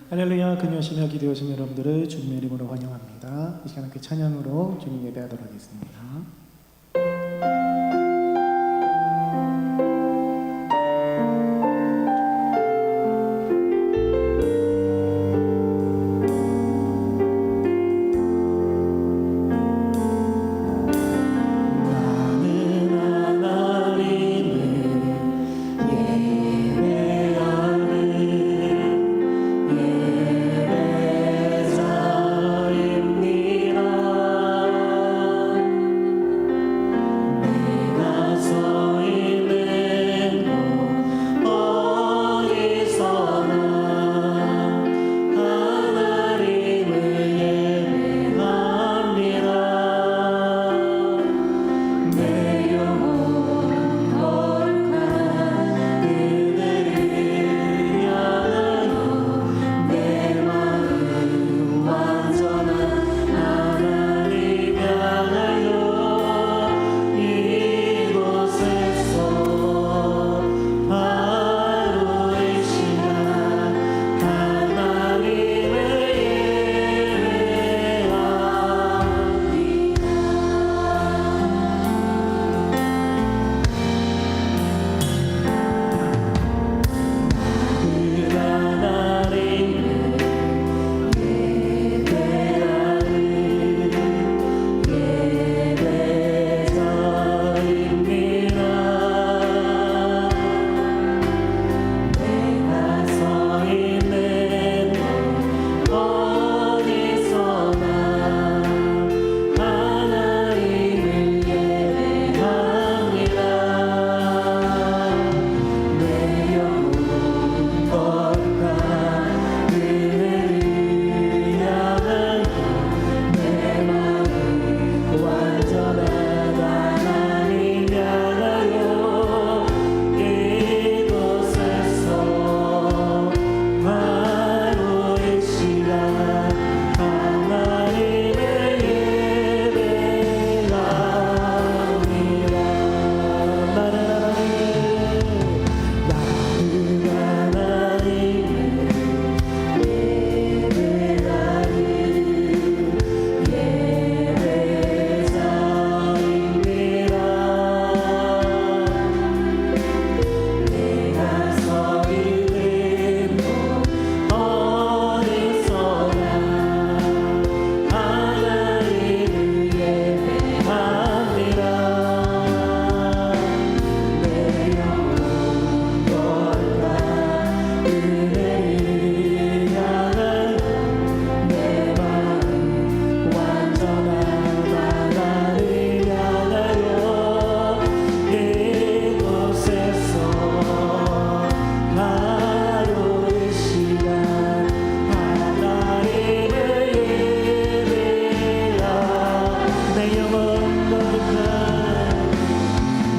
할렐루야. 금요시며 기도하신 여러분들을 주님의 이름으로 환영합니다. 이 시간 함께 찬양으로 주님 예배하도록 하겠습니다.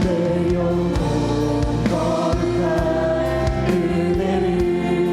내 영혼 거룩한 그대를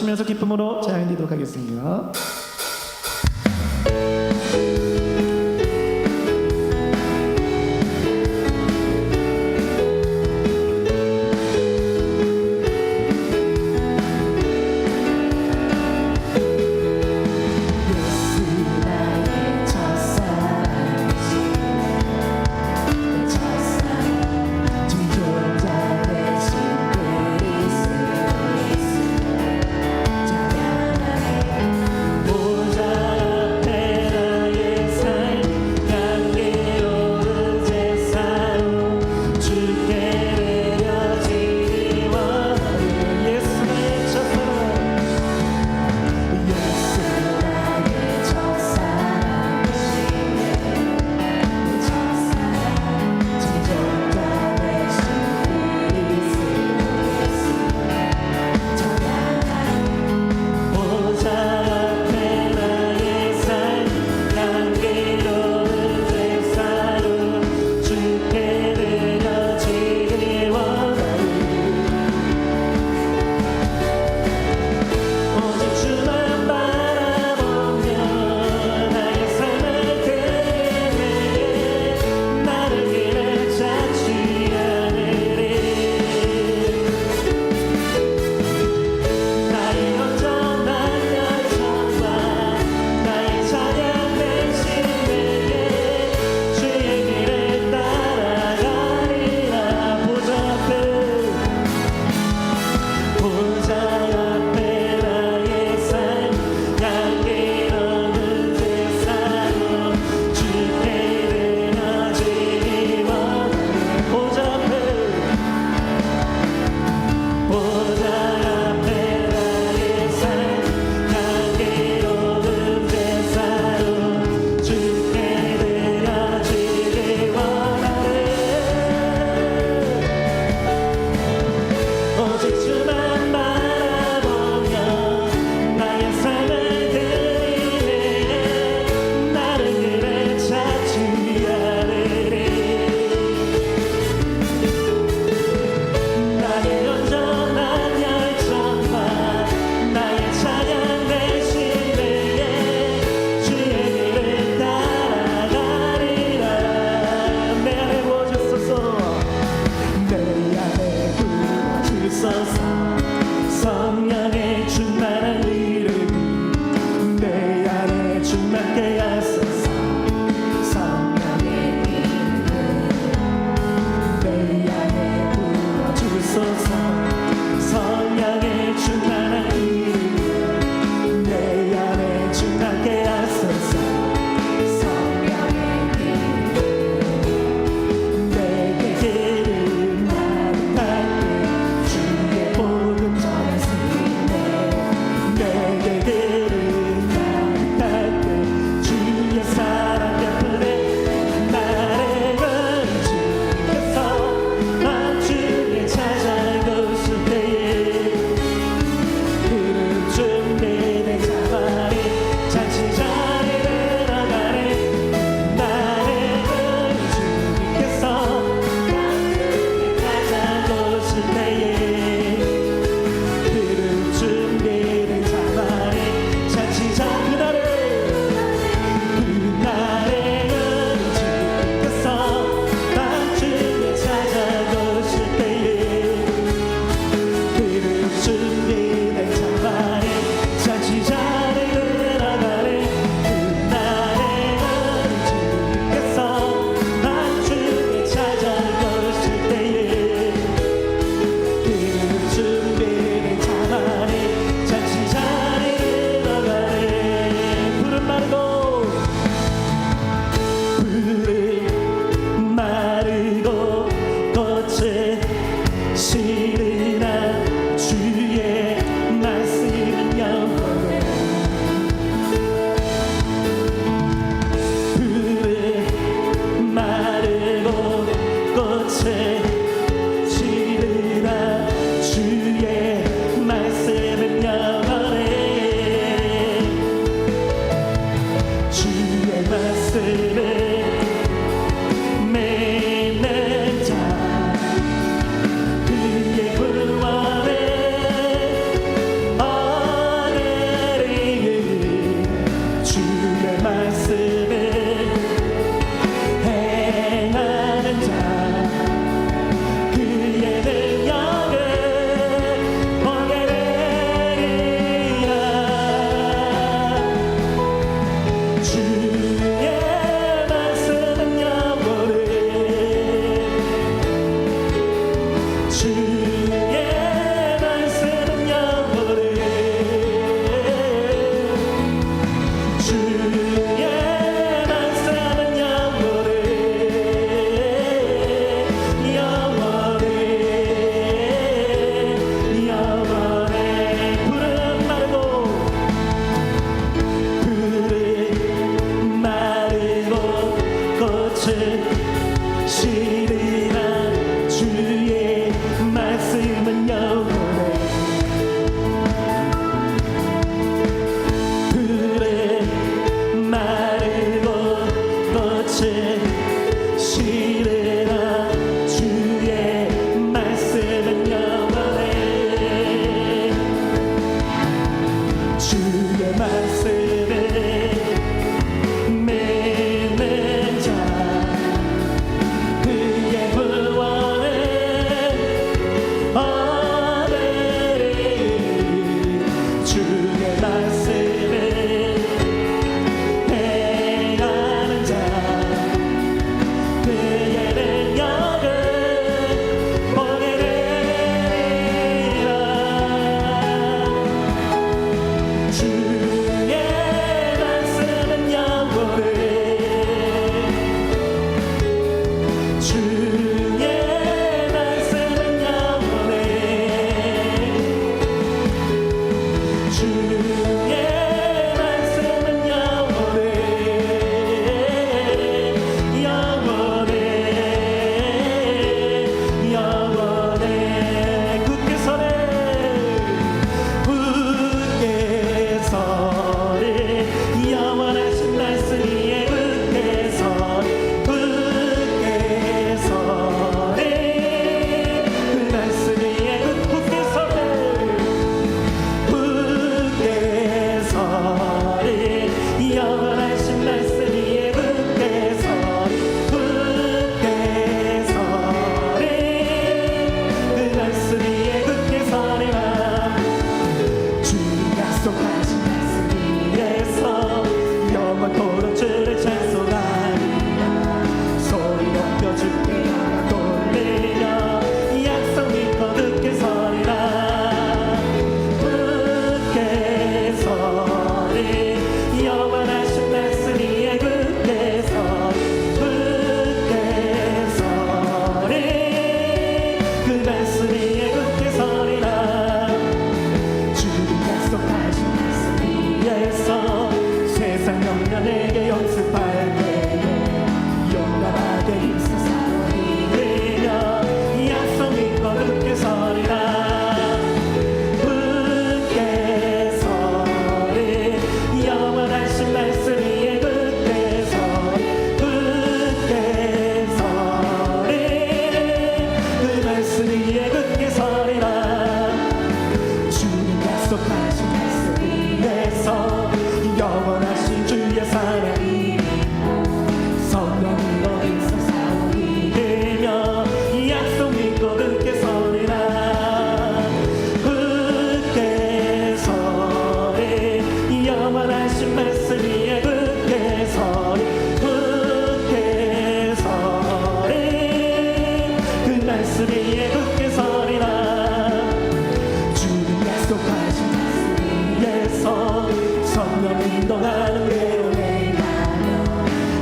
치면서 기쁨으로 찬양 드리도록 하겠습니다. 모든 주의 말씀은 영원해 영원해 영원해 푸른 마르고 꽃은 시리라 주의 말씀은 영원해 푸른 마르고 꽃은 시리라 주의 말씀은 영원해 주의 말씀을 믿는 자 그의 구원을 얻으리 주의 말씀을 행하는 자 그의 능력을 보게 되리라 주의 말씀은 영원해 주의 말씀은 영원해 주의 말씀은 영원해 영원해 영원해 굳게 서래 굳게 서래 영원하신 말씀 위에 굳게 서래 굳게 서래 그 말씀 위에 굳게 서래 굳게 서래 영원하신 말씀 위에 굳게 서래 굳게 서래 그 말씀 위에 굳게 서리라 주님 약속하신 말씀 위에서 영원토록 주를 찬송하리라 소리 높여 주께 영광 돌리며 약속 믿고 굳게 서리라 굳게 서리 영원하신 말씀 위에 굳게 서리 굳게 서리 그 말씀 위에 굳게 서리라 주님 약속하신 말씀 위에서 세상 영년에게 연습할 때에 용감하게 힘써 사랑이 되며 약속 믿고 굳게 서리라 굳게 서리 영원하신 말씀 위에 굳게 서리 굳게 서리 그 말씀 위에 굳게 서리라 주님 약속하신 말씀 위에서 영원하신 주의 사랑이 성령으로 인서 사랑이 되며 약속 믿고 굳게 서리라 굳게 서리 영원하신 말씀 위에 굳게 서리 굳게 서리 그 말씀 위에 굳게 서리라 주님 약속하신 말씀 위에서 성령 인도하는 괴로움에 가며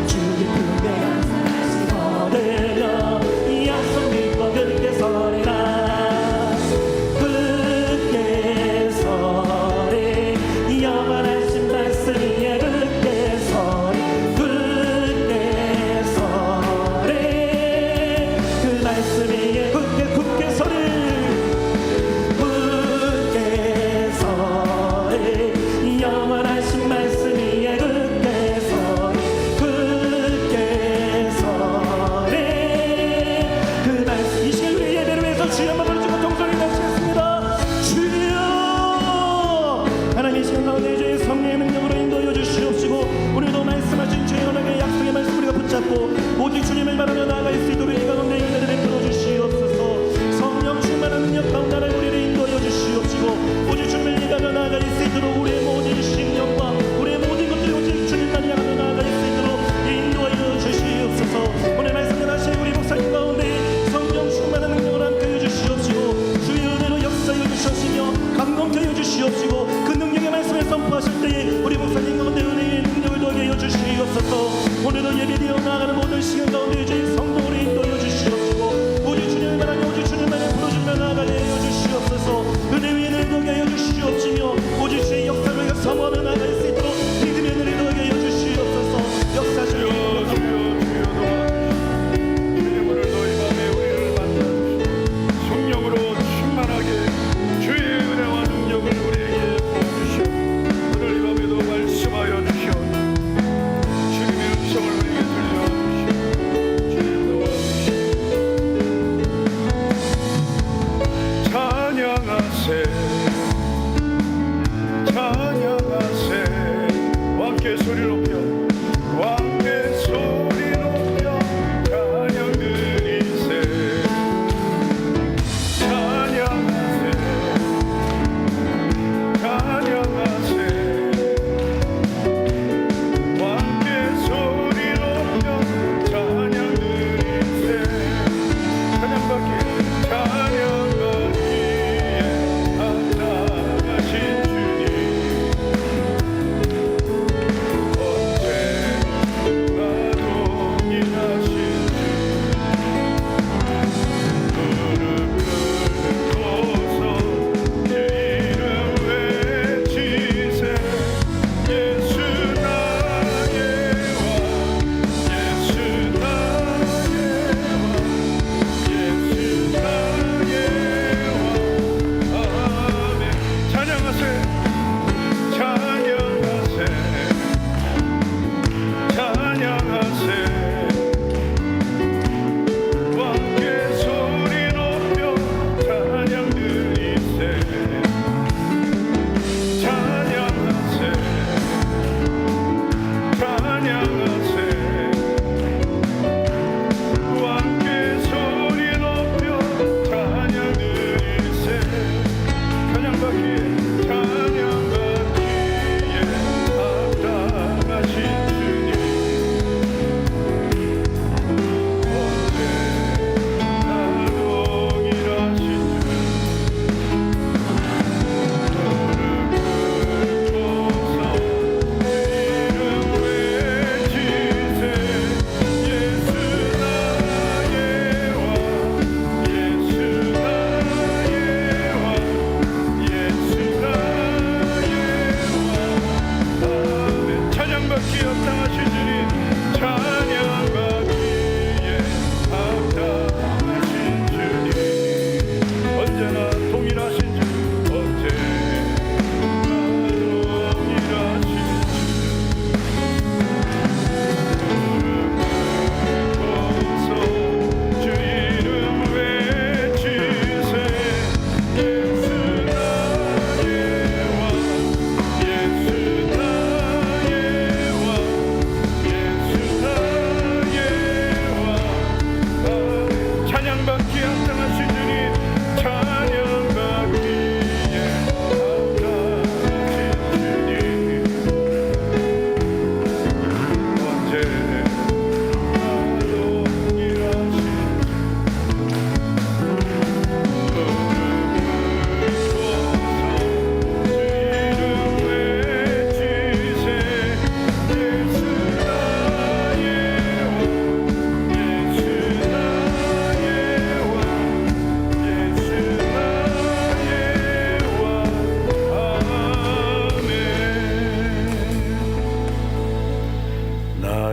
주님 품에 항상 다시 얻으며 약속 믿고 굳게 서리라 굳게 서리 영원하신 말씀 위에 굳게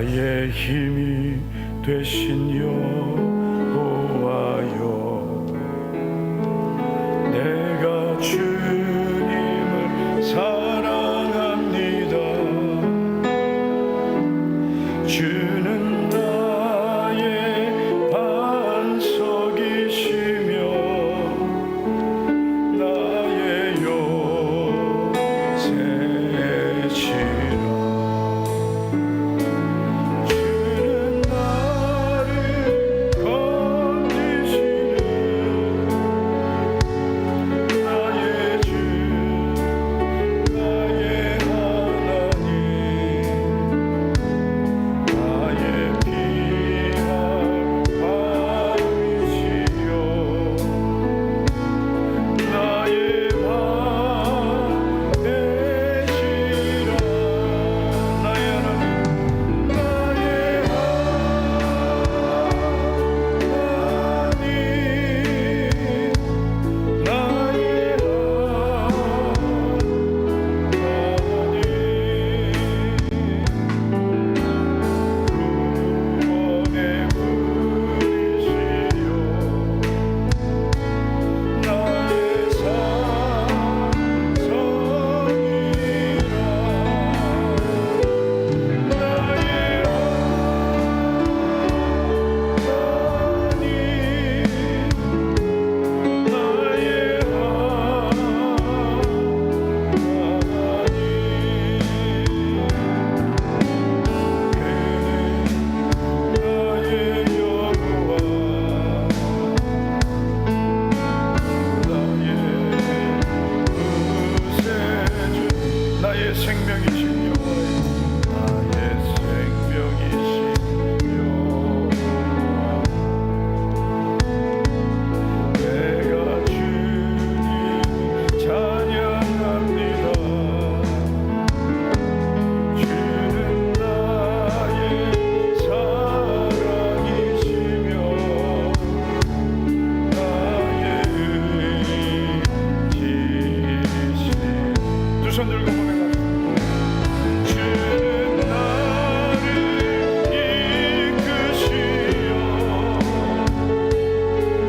나의 힘이 되신 여호와여, 내가 주님을 사랑합니다. 주는 나의 반석이시며 나의 요새시라. 주는 나를 건지시는 나의 주, 나의 하나님, 나의 피할 바위시여, 나의 방 되시라. 나의 하나님, 나의 하나님, 나의 생명이시며 나의 생명이시며 내가 주님 찬양합니다. 주는 나의 사랑이시며 나의 의지시. 두 손 들고 고백합니다. 주는 나를 이끄시어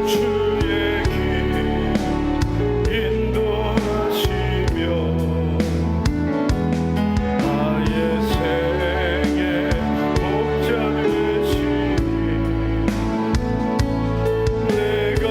주의 길 인도하시며 나의 생에 목자 되시니 내가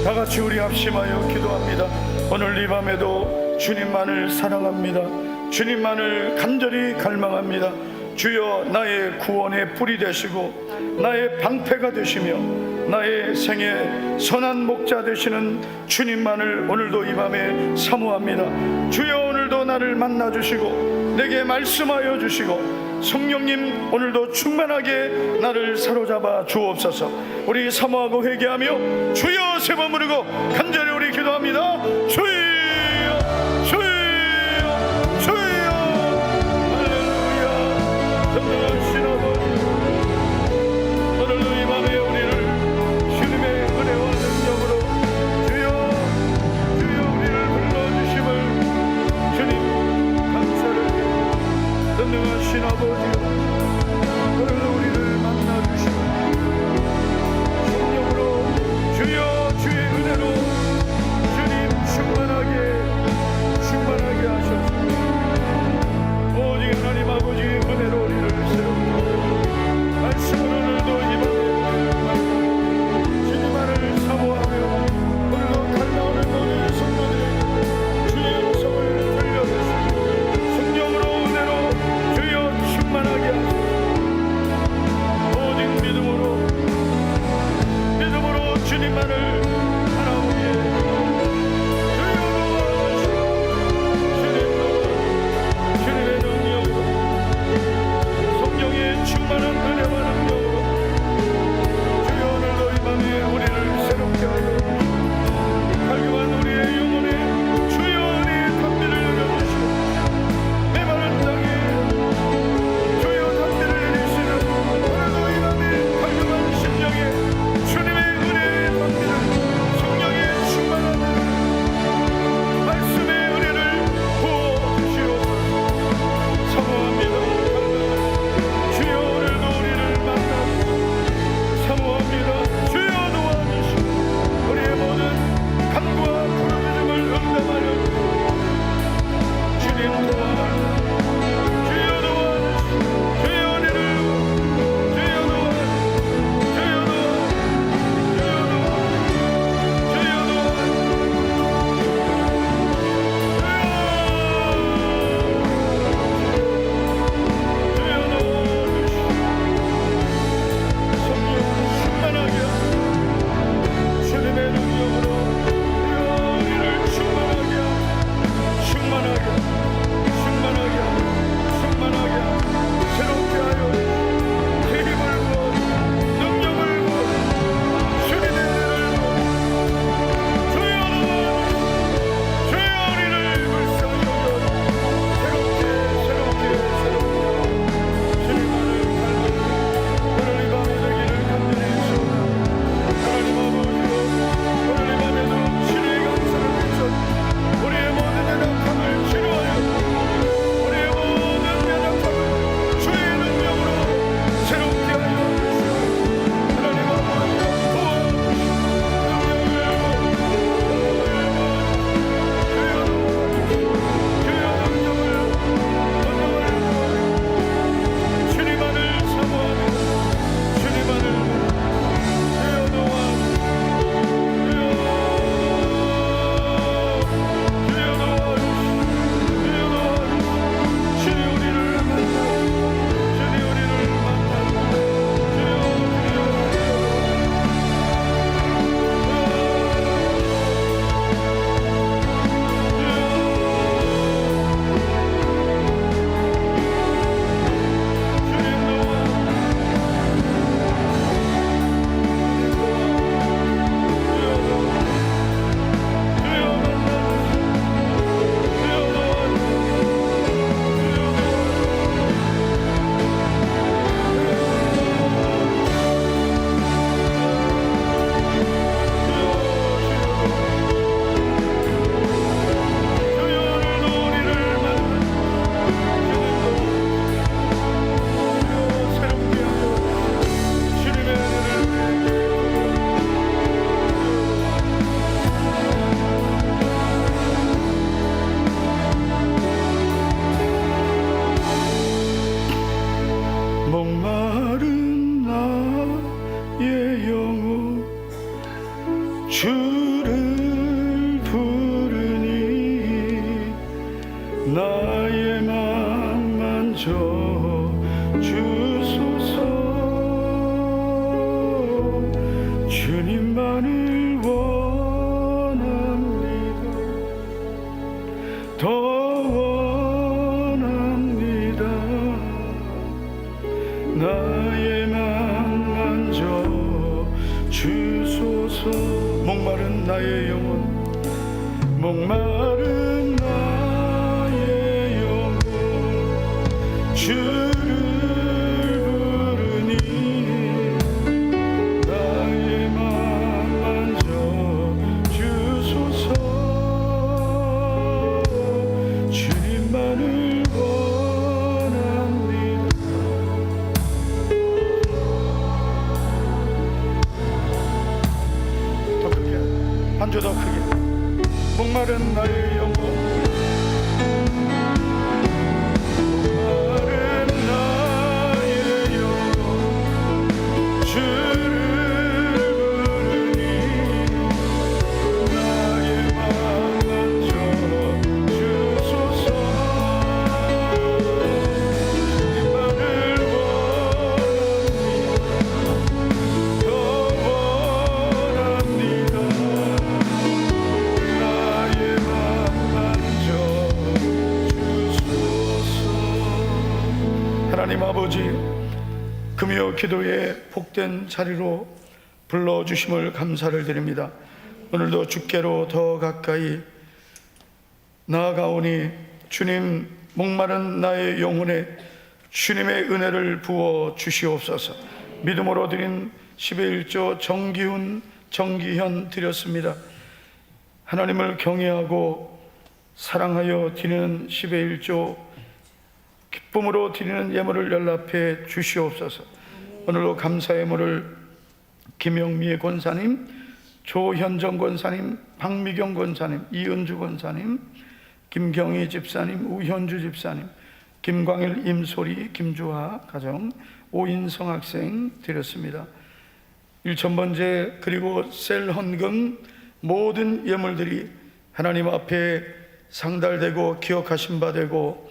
다 같이 우리 합심하여 기도합니다. 오늘 이 밤에도 주님만을 사랑합니다. 주님만을 간절히 갈망합니다. 주여 나의 구원의 뿔이 되시고 나의 방패가 되시며 나의 생의 선한 목자 되시는 주님만을 오늘도 이 밤에 사모합니다. 주여 오늘도 나를 만나주시고 내게 말씀하여 주시고 성령님 오늘도 충만하게 나를 사로잡아 주옵소서. 우리 사모하고 회개하며 주여 세 번 부르고 간절히 우리 기도합니다. 주여 주여 주여 할렐루야. 전능하신 아버지 오늘도 이 밤에 우리를 주님의 은혜와 능력으로 주여 주여 우리를 불러주심을 주님 감사를 드립니다. 전능하신 아버지 오늘도 우리를 만나주시고 성령으로 주여 주의 은혜로 주님 충만한 나의 맘 만져 주소서. 주님만을 원합니다. 더 원합니다. 나의 맘 만져 주소서. 목마른 나의 영혼, 목마른 나의 영혼, 주를 부르니 나의 맘 만져 주소서. 주님만을 원합니다. 더 크게, 한 주 더 크게. 목마른 나의 영혼, 목마른 나의 영혼, 주를 부르니 나의 맘 만져 주소서. 주님만을 원합니다. 더 원합니다. 나의 맘 만져 주소서. 하나님 아버지, 금요 기도의 복된 자리로 불러주심을 감사를 드립니다. 오늘도 주께로 더 가까이 나아가오니 주님, 목마른 나의 영혼에 주님의 은혜를 부어 주시옵소서. 믿음으로 드린 11조 정기현 드렸습니다. 하나님을 경외하고 사랑하여 드리는 11조 기쁨으로 드리는 예물을 연락해 주시옵소서. 오늘도 감사 예물을 김영미 권사님, 조현정 권사님, 박미경 권사님, 이은주 권사님, 김경희 집사님, 우현주 집사님, 김광일, 임소리, 김주하 가정, 오인성 학생 드렸습니다. 1,000번째 그리고 셀 헌금 모든 예물들이 하나님 앞에 상달되고 기억하신 바 되고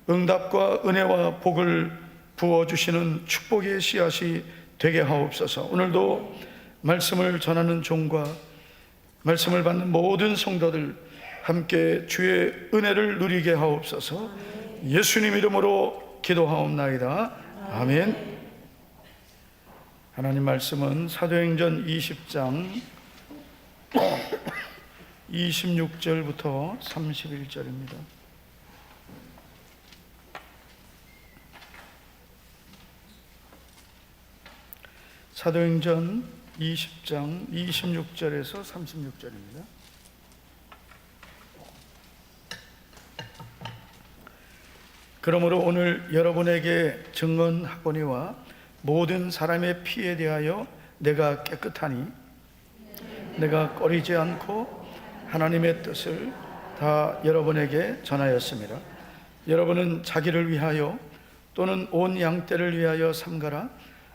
응답과 은혜와 복을 부어주시는 축복의 씨앗이 되게 하옵소서. 오늘도 말씀을 전하는 종과 말씀을 받는 모든 성도들 함께 주의 은혜를 누리게 하옵소서. 예수님 이름으로 기도하옵나이다. 아멘. 하나님 말씀은 사도행전 20장 26절부터 31절입니다. 사도행전 20장 26절에서 36절입니다. 그러므로 오늘 여러분에게 증언하거니와 모든 사람의 피에 대하여 내가 깨끗하니 내가 꺼리지 않고 하나님의 뜻을 다 여러분에게 전하였습니다. 여러분은 자기를 위하여 또는 온 양떼를 위하여 삼가라.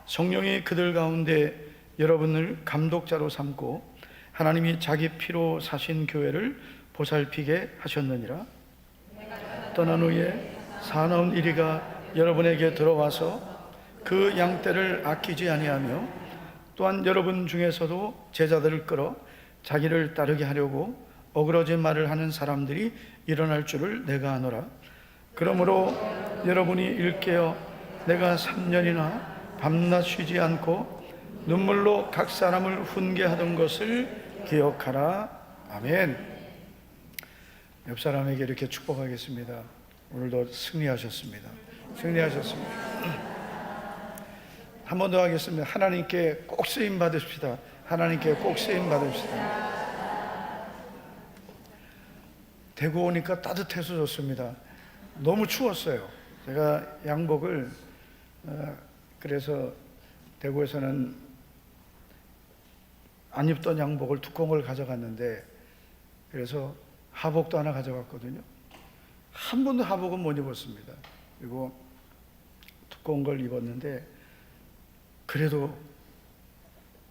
성령이 그들 가운데 여러분을 감독자로 삼고 하나님이 자기 피로 사신 교회를 보살피게 하셨느니라. 떠난 후에 사나운 이리가 여러분에게 들어와서 그 양떼를 아끼지 아니하며 또한 여러분 중에서도 제자들을 끌어 자기를 따르게 하려고 어그러진 말을 하는 사람들이 일어날 줄을 내가 아노라. 그러므로 여러분이 일깨어 내가 3년이나 밤낮 쉬지 않고 눈물로 각 사람을 훈계하던 것을 기억하라. 아멘. 옆 사람에게 이렇게 축복하겠습니다. 오늘도 승리하셨습니다. 승리하셨습니다. 한 번 더 하겠습니다. 하나님께 꼭 쓰임 받으십시다. 하나님께 꼭 쓰임 받으십시다. 대구 오니까 따뜻해서 좋습니다. 너무 추웠어요. 제가 양복을 그래서 대구에서는 안 입던 양복을 두꺼운 걸 가져갔는데 그래서 하복도 하나 가져갔거든요. 한 번도 하복은 못 입었습니다. 그리고 두꺼운 걸 입었는데 그래도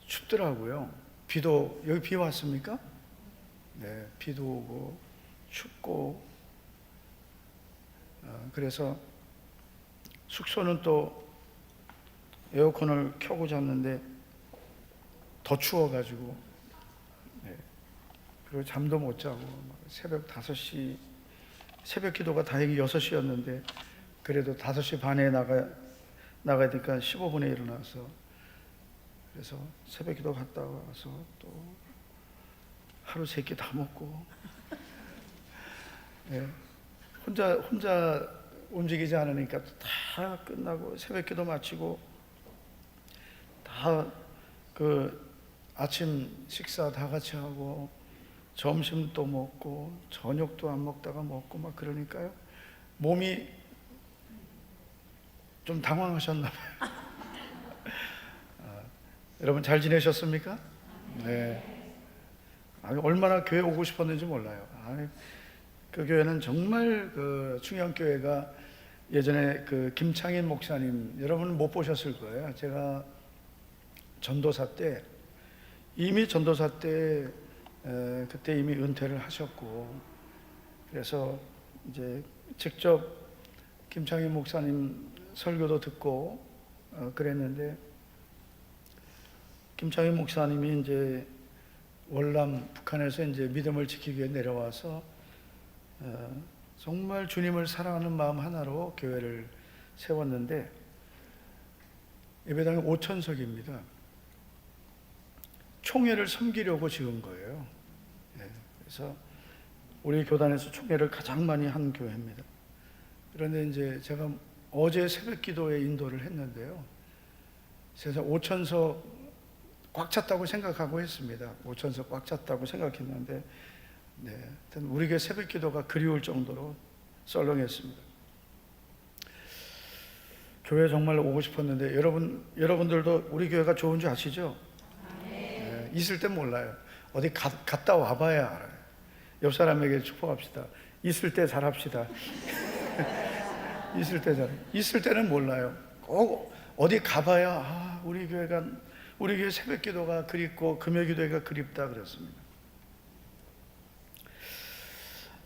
춥더라고요. 비도, 여기 비 왔습니까? 네, 비도 오고 춥고 그래서 숙소는 또 에어컨을 켜고 잤는데 더 추워가지고, 그리고 잠도 못 자고 새벽 5시, 새벽 기도가 다행히 6시였는데 그래도 5시 반에 나가야 되니까 15분에 일어나서, 그래서 새벽 기도 갔다 와서 또 하루 3끼 다 먹고, 혼자 움직이지 않으니까 다 끝나고 새벽 기도 마치고 다 그 아침 식사 다 같이 하고 점심도 먹고 저녁도 안 먹다가 먹고 막 그러니까요, 몸이 좀 당황하셨나 봐요. 여러분 잘 지내셨습니까? 네. 얼마나 교회 오고 싶었는지 몰라요. 그 교회는 정말 그 충영교회가 예전에 그 김창인 목사님, 여러분 못 보셨을 거예요. 제가 전도사 때, 이미 전도사 때 그때 이미 은퇴를 하셨고, 그래서 이제 직접 김창인 목사님 설교도 듣고 그랬는데, 김창인 목사님이 이제 월남 북한에서 이제 믿음을 지키기 위해 내려와서 정말 주님을 사랑하는 마음 하나로 교회를 세웠는데, 예배당이 5,000석입니다. 총회를 섬기려고 지은 거예요. 그래서 우리 교단에서 총회를 가장 많이 한 교회입니다. 그런데 이제 제가 어제 새벽 기도에 인도를 했는데요, 세상 5,000석 꽉 찼다고 생각하고 했습니다. 5,000석 꽉 찼다고 생각했는데, 하여튼 우리 교회 새벽 기도가 그리울 정도로 썰렁했습니다. 교회 정말 오고 싶었는데, 여러분들도 우리 교회가 좋은 줄 아시죠? 있을 땐 몰라요. 어디 갔다 와봐야 알아요. 옆 사람에게 축복합시다. 있을 때 잘합시다. 있을 때는 몰라요. 꼭 어디 가봐야 우리 교회 새벽 기도가 그립고 금요 기도회가 그립다 그랬습니다.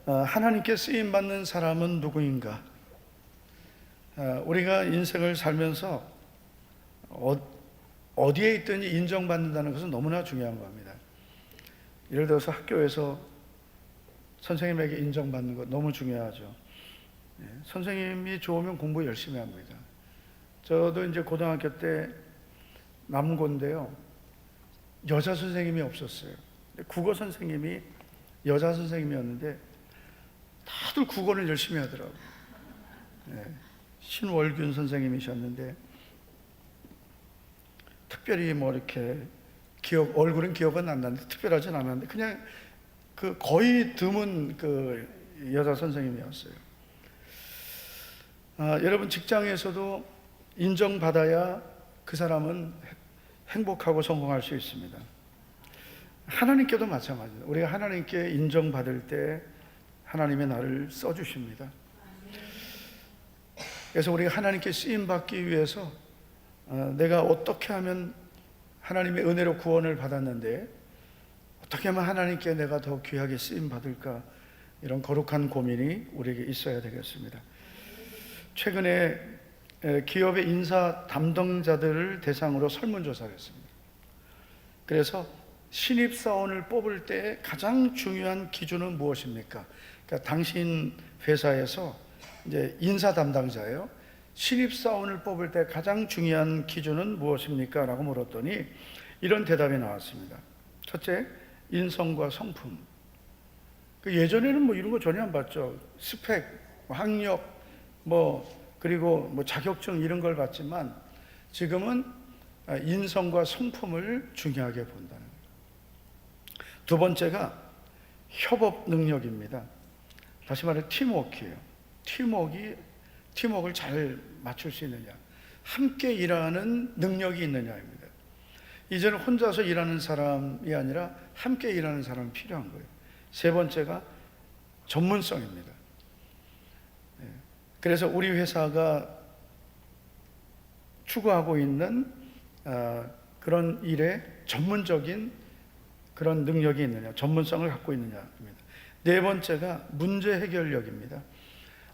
하나님께 쓰임 받는 사람은 누구인가? 우리가 인생을 살면서 어디에 있든지 인정받는다는 것은 너무나 중요한 겁니다. 예를 들어서 학교에서 선생님에게 인정받는 것 너무 중요하죠. 선생님이 좋으면 공부 열심히 합니다. 저도 이제 고등학교 때 남고인데요, 여자 선생님이 없었어요. 국어 선생님이 여자 선생님이었는데 다들 국어를 열심히 하더라고요. 신월균 선생님이셨는데, 특별히 뭐 이렇게 얼굴은 기억은 안 나는데 특별하진 않았는데 그냥 그 거의 드문 그 여자 선생님이었어요. 여러분 직장에서도 인정받아야 그 사람은 행복하고 성공할 수 있습니다. 하나님께도 마찬가지입니다. 우리가 하나님께 인정받을 때 하나님의 나를 써주십니다. 그래서 우리가 하나님께 쓰임받기 위해서 내가 어떻게 하면 하나님의 은혜로 구원을 받았는데 어떻게 하면 하나님께 내가 더 귀하게 쓰임받을까, 이런 거룩한 고민이 우리에게 있어야 되겠습니다. 최근에 기업의 인사 담당자들을 대상으로 설문조사를 했습니다. 그래서 신입사원을 뽑을 때 가장 중요한 기준은 무엇입니까? 그러니까 당신 회사에서 이제 인사 담당자예요. 신입사원을 뽑을 때 가장 중요한 기준은 무엇입니까? 라고 물었더니 이런 대답이 나왔습니다. 첫째, 인성과 성품. 예전에는 뭐 이런 거 전혀 안 봤죠. 스펙, 학력, 그리고 자격증 이런 걸 봤지만 지금은 인성과 성품을 중요하게 본다는 거예요. 두 번째가 협업 능력입니다. 다시 말해 팀워크예요. 팀워크를 잘 맞출 수 있느냐, 함께 일하는 능력이 있느냐입니다. 이제는 혼자서 일하는 사람이 아니라 함께 일하는 사람이 필요한 거예요. 세 번째가 전문성입니다. 그래서 우리 회사가 추구하고 있는 그런 일에 전문적인 그런 능력이 있느냐, 전문성을 갖고 있느냐입니다. 네 번째가 문제 해결력입니다.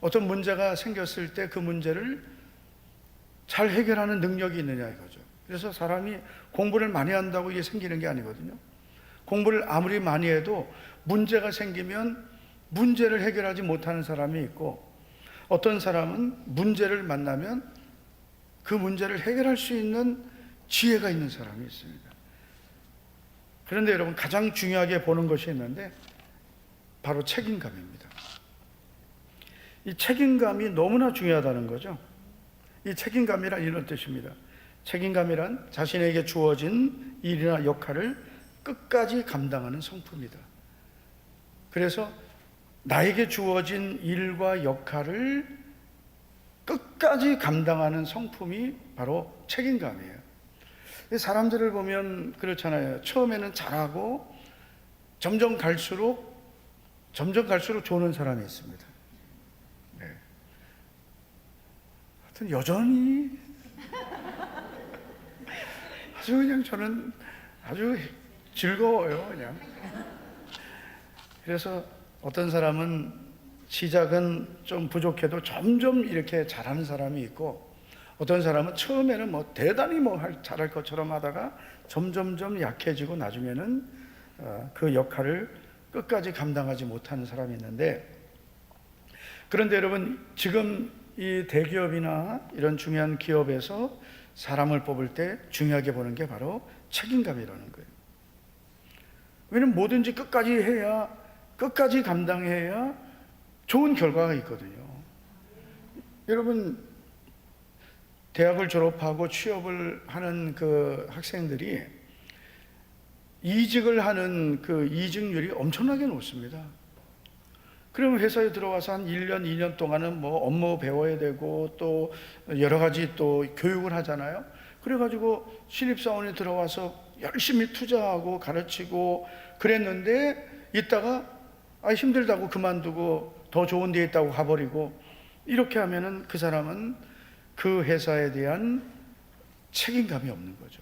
어떤 문제가 생겼을 때 그 문제를 잘 해결하는 능력이 있느냐 이거죠. 그래서 사람이 공부를 많이 한다고 이게 생기는 게 아니거든요. 공부를 아무리 많이 해도 문제가 생기면 문제를 해결하지 못하는 사람이 있고, 어떤 사람은 문제를 만나면 그 문제를 해결할 수 있는 지혜가 있는 사람이 있습니다. 그런데 여러분, 가장 중요하게 보는 것이 있는데 바로 책임감입니다. 이 책임감이 너무나 중요하다는 거죠. 이 책임감이란 이런 뜻입니다. 책임감이란 자신에게 주어진 일이나 역할을 끝까지 감당하는 성품이다. 그래서 나에게 주어진 일과 역할을 끝까지 감당하는 성품이 바로 책임감이에요. 사람들을 보면 그렇잖아요. 처음에는 잘하고 점점 갈수록 조는 사람이 있습니다. 네. 하여튼 여전히 아주 그냥 저는 아주 즐거워요, 그냥. 그래서 어떤 사람은 시작은 좀 부족해도 점점 이렇게 잘하는 사람이 있고, 어떤 사람은 처음에는 뭐 대단히 잘할 것처럼 하다가 점점점 약해지고 나중에는 그 역할을 끝까지 감당하지 못하는 사람이 있는데, 그런데 여러분, 지금 이 대기업이나 이런 중요한 기업에서 사람을 뽑을 때 중요하게 보는 게 바로 책임감이라는 거예요. 왜냐면 뭐든지 끝까지 해야, 끝까지 감당해야 좋은 결과가 있거든요. 여러분, 대학을 졸업하고 취업을 하는 그 학생들이 이직을 하는 그 이직률이 엄청나게 높습니다. 그러면 회사에 들어와서 한 1년, 2년 동안은 뭐 업무 배워야 되고 또 여러 가지 또 교육을 하잖아요. 그래가지고 신입사원이 들어와서 열심히 투자하고 가르치고 그랬는데, 이따가 힘들다고 그만두고 더 좋은 데에 있다고 가버리고, 이렇게 하면은 그 사람은 그 회사에 대한 책임감이 없는 거죠.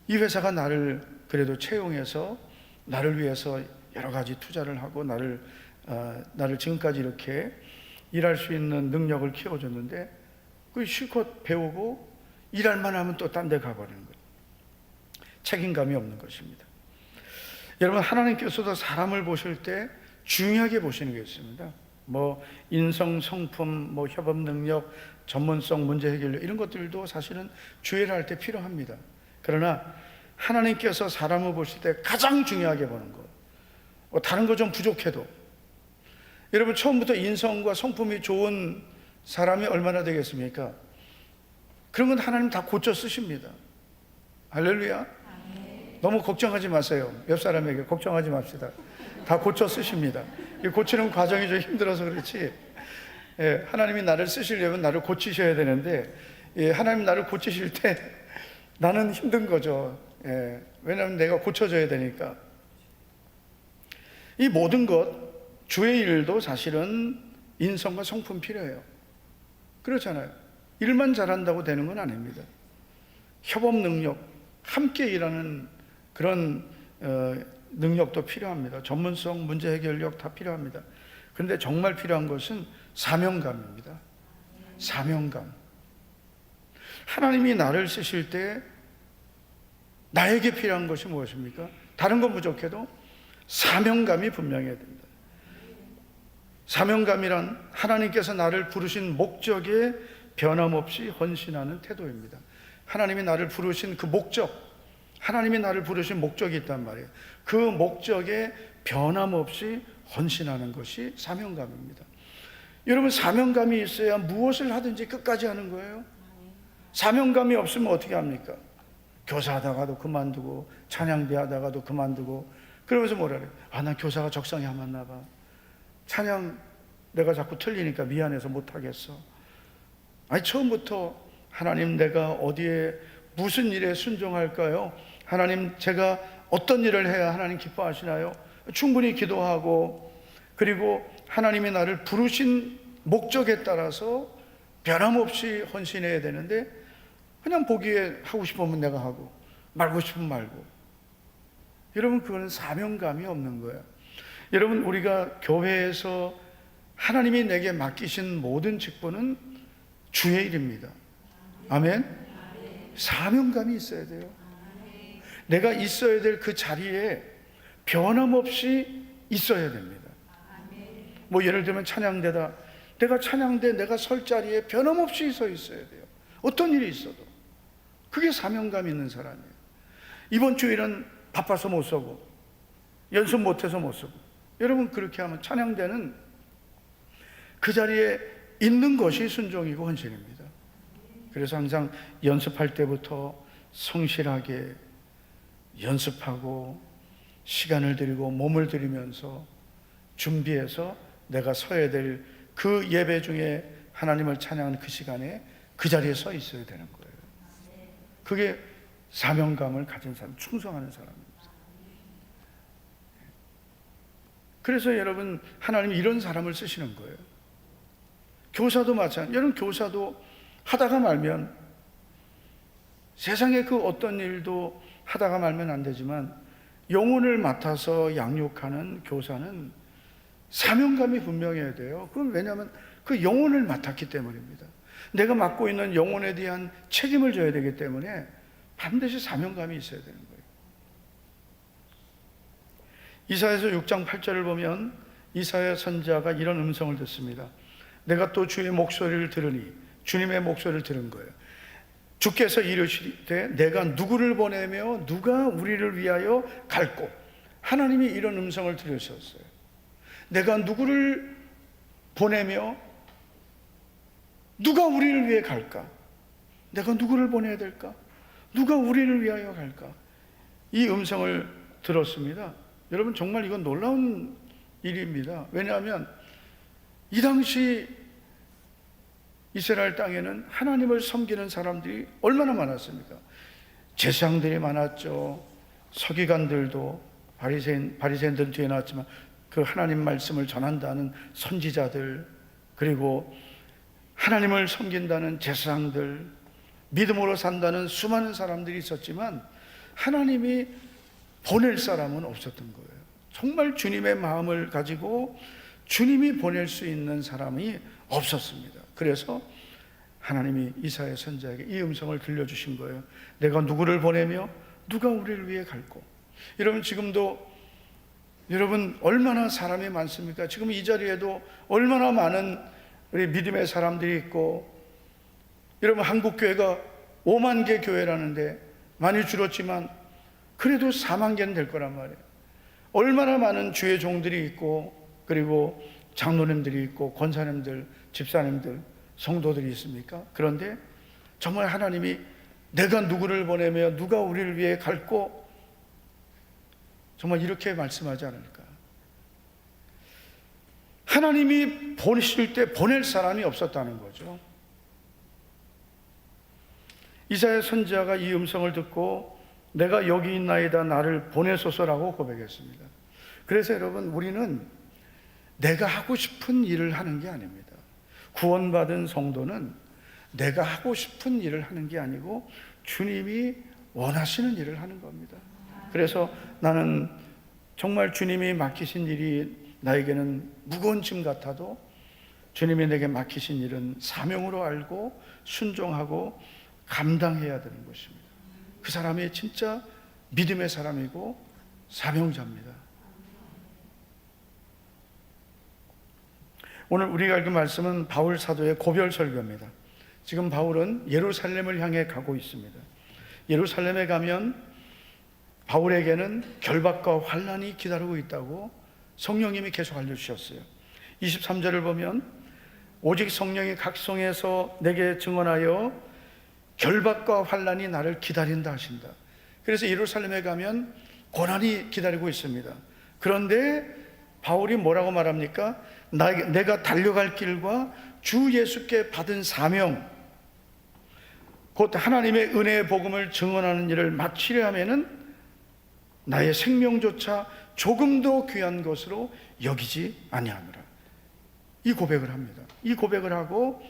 이 회사가 나를 그래도 채용해서 나를 위해서 여러 가지 투자를 하고 나를 지금까지 이렇게 일할 수 있는 능력을 키워줬는데, 그 실컷 배우고 일할만 하면 또 딴 데 가버리는 거예요. 책임감이 없는 것입니다. 여러분, 하나님께서도 사람을 보실 때 중요하게 보시는 게 있습니다. 뭐 인성, 성품, 뭐 협업 능력, 전문성, 문제 해결력, 이런 것들도 사실은 주의를 할 때 필요합니다. 그러나 하나님께서 사람을 보실 때 가장 중요하게 보는 것, 다른 거 좀 부족해도, 여러분, 처음부터 인성과 성품이 좋은 사람이 얼마나 되겠습니까? 그런 건 하나님 다 고쳐 쓰십니다. 할렐루야. 너무 걱정하지 마세요. 옆 사람에게 걱정하지 맙시다. 다 고쳐 쓰십니다. 이 고치는 과정이 좀 힘들어서 그렇지, 하나님이 나를 쓰시려면 나를 고치셔야 되는데, 하나님 나를 고치실 때 나는 힘든 거죠. 왜냐하면 내가 고쳐져야 되니까. 이 모든 것, 주의 일도 사실은 인성과 성품 필요해요. 그렇잖아요. 일만 잘한다고 되는 건 아닙니다. 협업 능력, 함께 일하는 그런 능력도 필요합니다. 전문성, 문제 해결력 다 필요합니다. 그런데 정말 필요한 것은 사명감입니다. 사명감. 하나님이 나를 쓰실 때 나에게 필요한 것이 무엇입니까? 다른 건 부족해도 사명감이 분명해야 됩니다. 사명감이란 하나님께서 나를 부르신 목적에 변함없이 헌신하는 태도입니다. 하나님이 나를 부르신 그 목적, 하나님이 나를 부르신 목적이 있단 말이에요. 그 목적에 변함없이 헌신하는 것이 사명감입니다. 여러분, 사명감이 있어야 무엇을 하든지 끝까지 하는 거예요. 사명감이 없으면 어떻게 합니까? 교사하다가도 그만두고, 찬양대 하다가도 그만두고, 그러면서 뭐라 그래요? 난 교사가 적성이 안 맞나 봐. 찬양 내가 자꾸 틀리니까 미안해서 못하겠어. 처음부터 하나님, 내가 어디에 무슨 일에 순종할까요? 하나님, 제가 어떤 일을 해야 하나님 기뻐하시나요? 충분히 기도하고, 그리고 하나님이 나를 부르신 목적에 따라서 변함없이 헌신해야 되는데, 그냥 보기에 하고 싶으면 내가 하고 말고 싶으면 말고. 여러분, 그거는 사명감이 없는 거예요. 여러분, 우리가 교회에서 하나님이 내게 맡기신 모든 직분은 주의 일입니다. 아멘. 사명감이 있어야 돼요. 내가 있어야 될 그 자리에 변함없이 있어야 됩니다. 뭐 예를 들면 찬양대다, 내가 찬양대 내가 설 자리에 변함없이 서 있어야 돼요. 어떤 일이 있어도. 그게 사명감 있는 사람이에요. 이번 주일은 바빠서 못 서고 연습 못해서 못 서고, 여러분 그렇게 하면 찬양대는 그 자리에 있는 것이 순종이고 헌신입니다. 그래서 항상 연습할 때부터 성실하게 연습하고 시간을 들이고 몸을 들이면서 준비해서 내가 서야 될 그 예배 중에 하나님을 찬양하는 그 시간에 그 자리에 서 있어야 되는 거예요. 그게 사명감을 가진 사람, 충성하는 사람입니다. 그래서 여러분, 하나님이 이런 사람을 쓰시는 거예요. 교사도 마찬가지. 여러분, 교사도 하다가 말면, 세상에 그 어떤 일도 하다가 말면 안 되지만 영혼을 맡아서 양육하는 교사는 사명감이 분명해야 돼요. 그건 왜냐하면 그 영혼을 맡았기 때문입니다. 내가 맡고 있는 영혼에 대한 책임을 져야 되기 때문에 반드시 사명감이 있어야 되는 거예요. 이사야서 6장 8절을 보면 이사야 선지자가 이런 음성을 듣습니다. 내가 또 주의 목소리를 들으니, 주님의 목소리를 들은 거예요. 주께서 이르시되 내가 누구를 보내며 누가 우리를 위하여 갈꼬. 하나님이 이런 음성을 들으셨어요. 내가 누구를 보내며 누가 우리를 위해 갈까? 내가 누구를 보내야 될까? 누가 우리를 위하여 갈까? 이 음성을 들었습니다. 여러분, 정말 이건 놀라운 일입니다. 왜냐하면 이 당시 이스라엘 땅에는 하나님을 섬기는 사람들이 얼마나 많았습니까? 제사장들이 많았죠. 서기관들도, 바리새인들은 뒤에 나왔지만 그 하나님 말씀을 전한다는 선지자들, 그리고 하나님을 섬긴다는 제사장들, 믿음으로 산다는 수많은 사람들이 있었지만 하나님이 보낼 사람은 없었던 거예요. 정말 주님의 마음을 가지고 주님이 보낼 수 있는 사람이 없었습니다. 그래서 하나님이 이사야 선지자에게 이 음성을 들려주신 거예요. 내가 누구를 보내며 누가 우리를 위해 갈꼬. 여러분, 지금도 여러분 얼마나 사람이 많습니까? 지금 이 자리에도 얼마나 많은 우리 믿음의 사람들이 있고, 여러분 한국 교회가 5만 개 교회라는데 많이 줄었지만 그래도 4만 개는 될 거란 말이에요. 얼마나 많은 주의 종들이 있고, 그리고 장로님들이 있고, 권사님들, 집사님들, 성도들이 있습니까? 그런데 정말 하나님이 내가 누구를 보내며 누가 우리를 위해 갈꼬, 정말 이렇게 말씀하지 않을까? 하나님이 보내실 때 보낼 사람이 없었다는 거죠. 이사야 선지자가 이 음성을 듣고 내가 여기 있나이다, 나를 보내소서라고 고백했습니다. 그래서 여러분, 우리는 내가 하고 싶은 일을 하는 게 아닙니다. 구원받은 성도는 내가 하고 싶은 일을 하는 게 아니고 주님이 원하시는 일을 하는 겁니다. 그래서 나는 정말 주님이 맡기신 일이 나에게는 무거운 짐 같아도 주님이 내게 맡기신 일은 사명으로 알고 순종하고 감당해야 되는 것입니다. 그 사람이 진짜 믿음의 사람이고 사명자입니다. 오늘 우리가 읽은 말씀은 바울 사도의 고별 설교입니다. 지금 바울은 예루살렘을 향해 가고 있습니다. 예루살렘에 가면 바울에게는 결박과 환난이 기다리고 있다고 성령님이 계속 알려주셨어요. 23절을 보면 오직 성령이 각성해서 내게 증언하여 결박과 환난이 나를 기다린다 하신다. 그래서 예루살렘에 가면 고난이 기다리고 있습니다. 그런데 바울이 뭐라고 말합니까? 내가 달려갈 길과 주 예수께 받은 사명, 곧 하나님의 은혜의 복음을 증언하는 일을 마치려 하면은 나의 생명조차 조금도 귀한 것으로 여기지 아니하노라. 이 고백을 합니다. 이 고백을 하고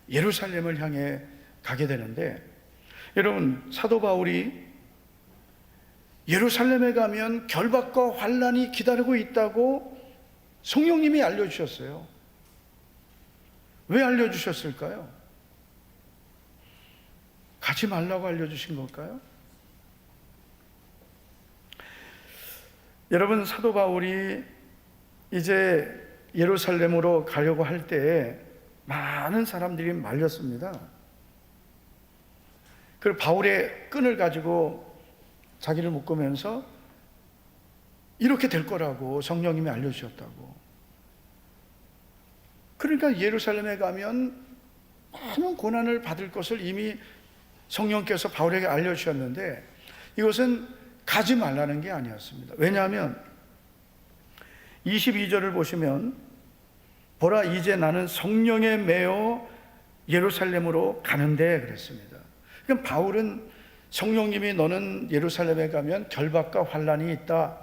예루살렘을 향해 가게 되는데, 여러분, 사도 바울이 예루살렘에 가면 결박과 환난이 기다리고 있다고 성령님이 알려주셨어요. 왜 알려주셨을까요? 가지 말라고 알려주신 걸까요? 여러분, 사도 바울이 이제 예루살렘으로 가려고 할 때에 많은 사람들이 말렸습니다. 그리고 바울의 끈을 가지고 자기를 묶으면서 이렇게 될 거라고 성령님이 알려주셨다고. 그러니까 예루살렘에 가면 많은 고난을 받을 것을 이미 성령께서 바울에게 알려주셨는데, 이것은 가지 말라는 게 아니었습니다. 왜냐하면 22절을 보시면, 보라 이제 나는 성령에 매여 예루살렘으로 가는데 그랬습니다. 그럼 바울은 성령님이 너는 예루살렘에 가면 결박과 환란이 있다,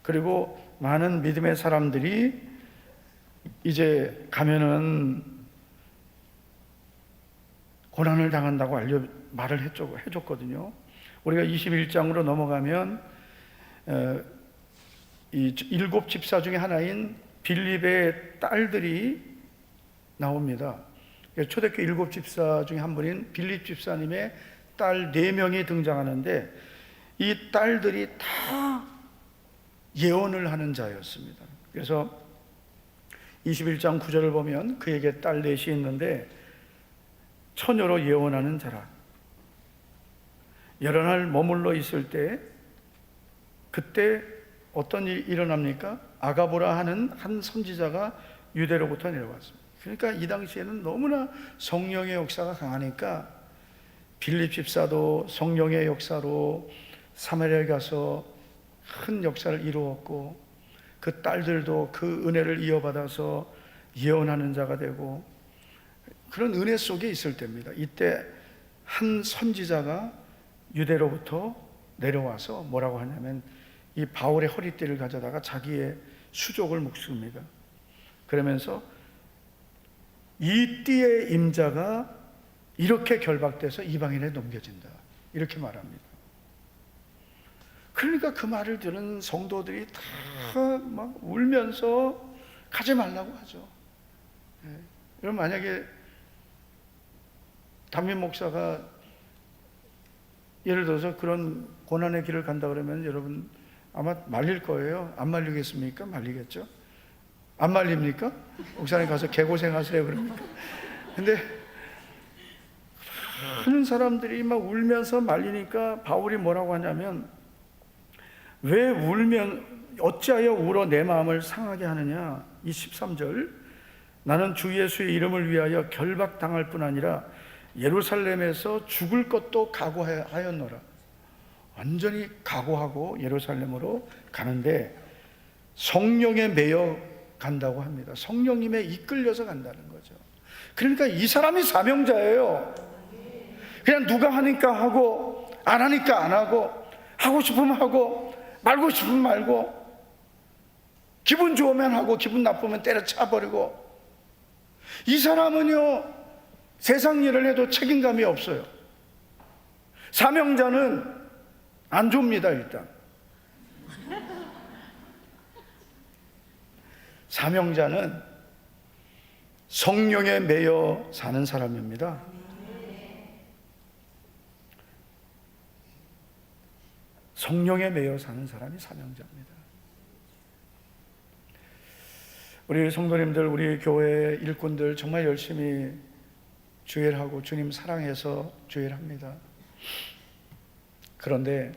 그리고 많은 믿음의 사람들이 이제 가면은 고난을 당한다고 말을 해줬거든요. 우리가 21장으로 넘어가면 이 7 집사 중에 하나인 빌립의 딸들이 나옵니다. 초대교회 7 집사 중에 한 분인 빌립 집사님의 딸 4명이 등장하는데, 이 딸들이 다 예언을 하는 자였습니다. 그래서 21장 9절을 보면 그에게 딸 4이 있는데 처녀로 예언하는 자라. 여러 날 머물러 있을 때 그때 어떤 일이 일어납니까? 아가보라 하는 한 선지자가 유대로부터 내려왔습니다. 그러니까 이 당시에는 너무나 성령의 역사가 강하니까 빌립 집사도 성령의 역사로 사마리아에 가서 큰 역사를 이루었고, 그 딸들도 그 은혜를 이어받아서 예언하는 자가 되고, 그런 은혜 속에 있을 때입니다. 이때 한 선지자가 유대로부터 내려와서 뭐라고 하냐면 이 바울의 허리띠를 가져다가 자기의 수족을 묶습니다. 그러면서 이 띠의 임자가 이렇게 결박돼서 이방인에 넘겨진다, 이렇게 말합니다. 그러니까 그 말을 들은 성도들이 다 막 울면서 가지 말라고 하죠. 여러분, 만약에 담임 목사가 예를 들어서 그런 고난의 길을 간다 그러면 여러분 아마 말릴 거예요. 안 말리겠습니까? 말리겠죠? 안 말립니까? 목사님 가서 개고생하세요 그럽니까? 근데 많은 사람들이 막 울면서 말리니까 바울이 뭐라고 하냐면, 왜 울면 어찌하여 울어 내 마음을 상하게 하느냐. 이 13절, 나는 주 예수의 이름을 위하여 결박당할 뿐 아니라 예루살렘에서 죽을 것도 각오하였노라. 완전히 각오하고 예루살렘으로 가는데 성령에 매여 간다고 합니다. 성령님에 이끌려서 간다는 거죠. 그러니까 이 사람이 사명자예요. 그냥 누가 하니까 하고 안 하니까 안 하고, 하고 싶으면 하고 말고 싶으면 말고, 기분 좋으면 하고 기분 나쁘면 때려쳐버리고. 이 사람은요, 세상 일을 해도 책임감이 없어요. 사명자는 안 줍니다. 일단 사명자는 성령에 매여 사는 사람입니다. 성령에 매여 사는 사람이 사명자입니다. 우리 성도님들, 우리 교회 일꾼들 정말 열심히 주일하고 주님 사랑해서 주일합니다. 그런데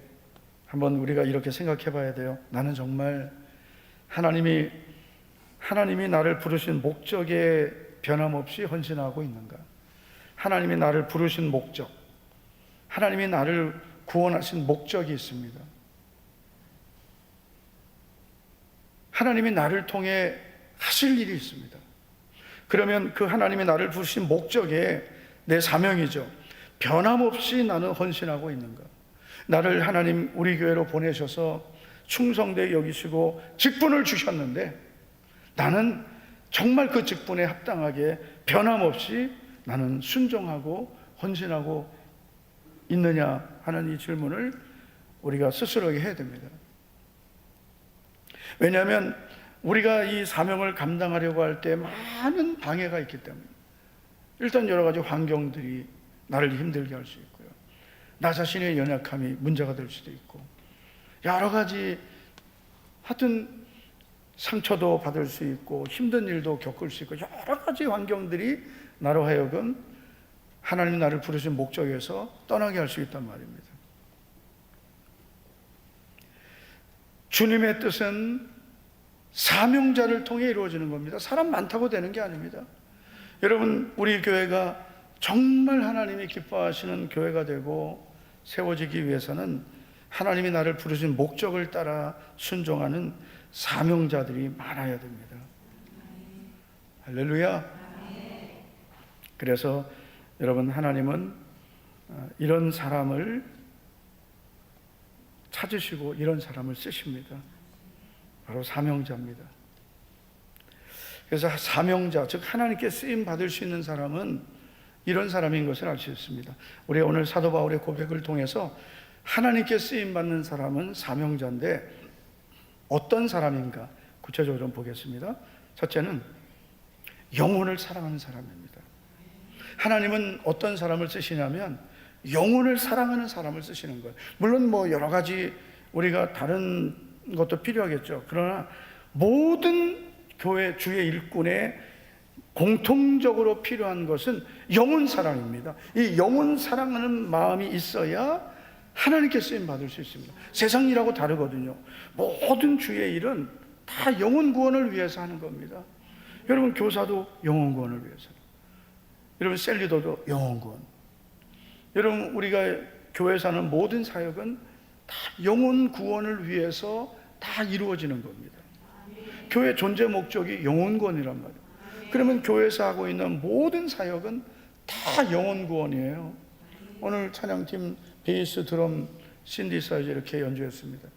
한번 우리가 이렇게 생각해 봐야 돼요. 나는 정말 하나님이 나를 부르신 목적에 변함없이 헌신하고 있는가? 하나님이 나를 부르신 목적, 하나님이 나를 구원하신 목적이 있습니다. 하나님이 나를 통해 하실 일이 있습니다. 그러면 그 하나님이 나를 부르신 목적에 내 사명이죠. 변함없이 나는 헌신하고 있는가? 나를 하나님 우리 교회로 보내셔서 충성되게 여기시고 직분을 주셨는데 나는 정말 그 직분에 합당하게 변함없이 나는 순종하고 헌신하고 있느냐 하는 이 질문을 우리가 스스로에게 해야 됩니다. 왜냐하면 우리가 이 사명을 감당하려고 할 때 많은 방해가 있기 때문에, 일단 여러 가지 환경들이 나를 힘들게 할 수 있고요. 나 자신의 연약함이 문제가 될 수도 있고, 여러 가지 하여튼 상처도 받을 수 있고 힘든 일도 겪을 수 있고, 여러 가지 환경들이 나로 하여금 하나님이 나를 부르신 목적에서 떠나게 할 수 있단 말입니다. 주님의 뜻은 사명자를 통해 이루어지는 겁니다. 사람 많다고 되는 게 아닙니다. 여러분, 우리 교회가 정말 하나님이 기뻐하시는 교회가 되고 세워지기 위해서는 하나님이 나를 부르신 목적을 따라 순종하는 사명자들이 많아야 됩니다. 할렐루야. 그래서 여러분, 하나님은 이런 사람을 찾으시고 이런 사람을 쓰십니다. 바로 사명자입니다. 그래서 사명자, 즉 하나님께 쓰임 받을 수 있는 사람은 이런 사람인 것을 알 수 있습니다. 우리가 오늘 사도 바울의 고백을 통해서 하나님께 쓰임 받는 사람은 사명자인데 어떤 사람인가 구체적으로 좀 보겠습니다. 첫째는 영혼을 사랑하는 사람입니다. 하나님은 어떤 사람을 쓰시냐면 영혼을 사랑하는 사람을 쓰시는 거예요. 물론 뭐 여러 가지 우리가 다른 것도 필요하겠죠. 그러나 모든 교회 주의 일꾼에 공통적으로 필요한 것은 영혼 사랑입니다. 이 영혼 사랑하는 마음이 있어야 하나님께 쓰임 받을 수 있습니다. 세상 일하고 다르거든요. 모든 주의 일은 다 영혼 구원을 위해서 하는 겁니다. 여러분, 교사도 영혼 구원을 위해서, 여러분 셀리더도 영혼 구원, 여러분 우리가 교회에서 하는 모든 사역은 다 영혼 구원을 위해서 다 이루어지는 겁니다. 교회 존재 목적이 영혼 구원이란 말이에요. 그러면 교회에서 하고 있는 모든 사역은 다 영혼 구원이에요. 오늘 찬양팀 베이스, 드럼, 신디사이저 이렇게 연주했습니다.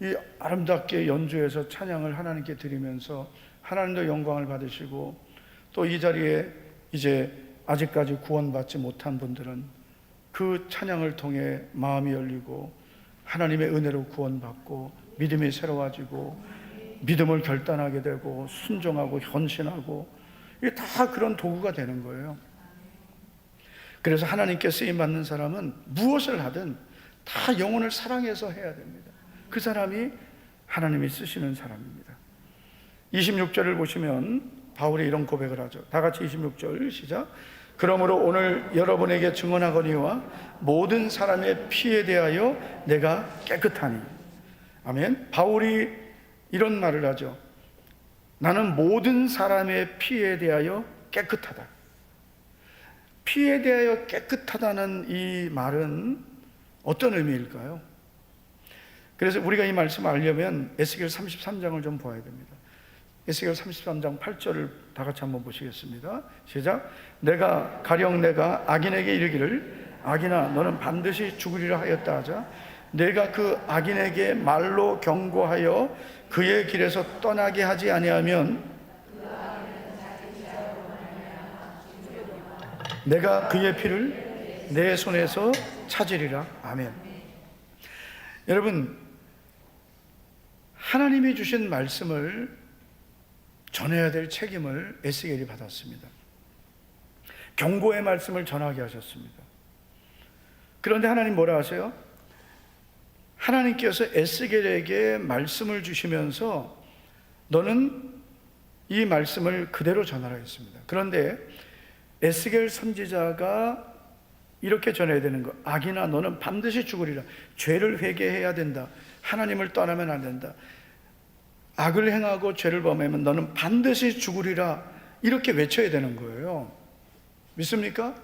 이 아름답게 연주해서 찬양을 하나님께 드리면서 하나님도 영광을 받으시고, 또 이 자리에 이제 아직까지 구원받지 못한 분들은 그 찬양을 통해 마음이 열리고 하나님의 은혜로 구원받고 믿음이 새로워지고 믿음을 결단하게 되고 순종하고 헌신하고, 이게 다 그런 도구가 되는 거예요. 그래서 하나님께 쓰임받는 사람은 무엇을 하든 다 영혼을 사랑해서 해야 됩니다. 그 사람이 하나님이 쓰시는 사람입니다. 26절을 보시면 바울이 이런 고백을 하죠. 다 같이 26절 시작. 그러므로 오늘 여러분에게 증언하거니와 모든 사람의 피에 대하여 내가 깨끗하니. 아멘. 바울이 이런 말을 하죠. 나는 모든 사람의 피에 대하여 깨끗하다. 피에 대하여 깨끗하다는 이 말은 어떤 의미일까요? 그래서 우리가 이 말씀을 알려면 에스겔 33장을 좀 봐야 됩니다. 에스겔 33장 8절을 다 같이 한번 보시겠습니다. 시작. 가령 내가 악인에게 이르기를 악인아 너는 반드시 죽으리라 하였다 하자 내가 그 악인에게 말로 경고하여 그의 길에서 떠나게 하지 아니하면 내가 그의 피를 내 손에서 찾으리라. 아멘. 여러분, 하나님이 주신 말씀을 전해야 될 책임을 에스겔이 받았습니다. 경고의 말씀을 전하게 하셨습니다. 그런데 하나님 뭐라 하세요? 하나님께서 에스겔에게 말씀을 주시면서 너는 이 말씀을 그대로 전하라 했습니다. 그런데 에스겔 선지자가 이렇게 전해야 되는 거. 악인아 너는 반드시 죽으리라. 죄를 회개해야 된다. 하나님을 떠나면 안 된다. 악을 행하고 죄를 범하면 너는 반드시 죽으리라. 이렇게 외쳐야 되는 거예요. 믿습니까?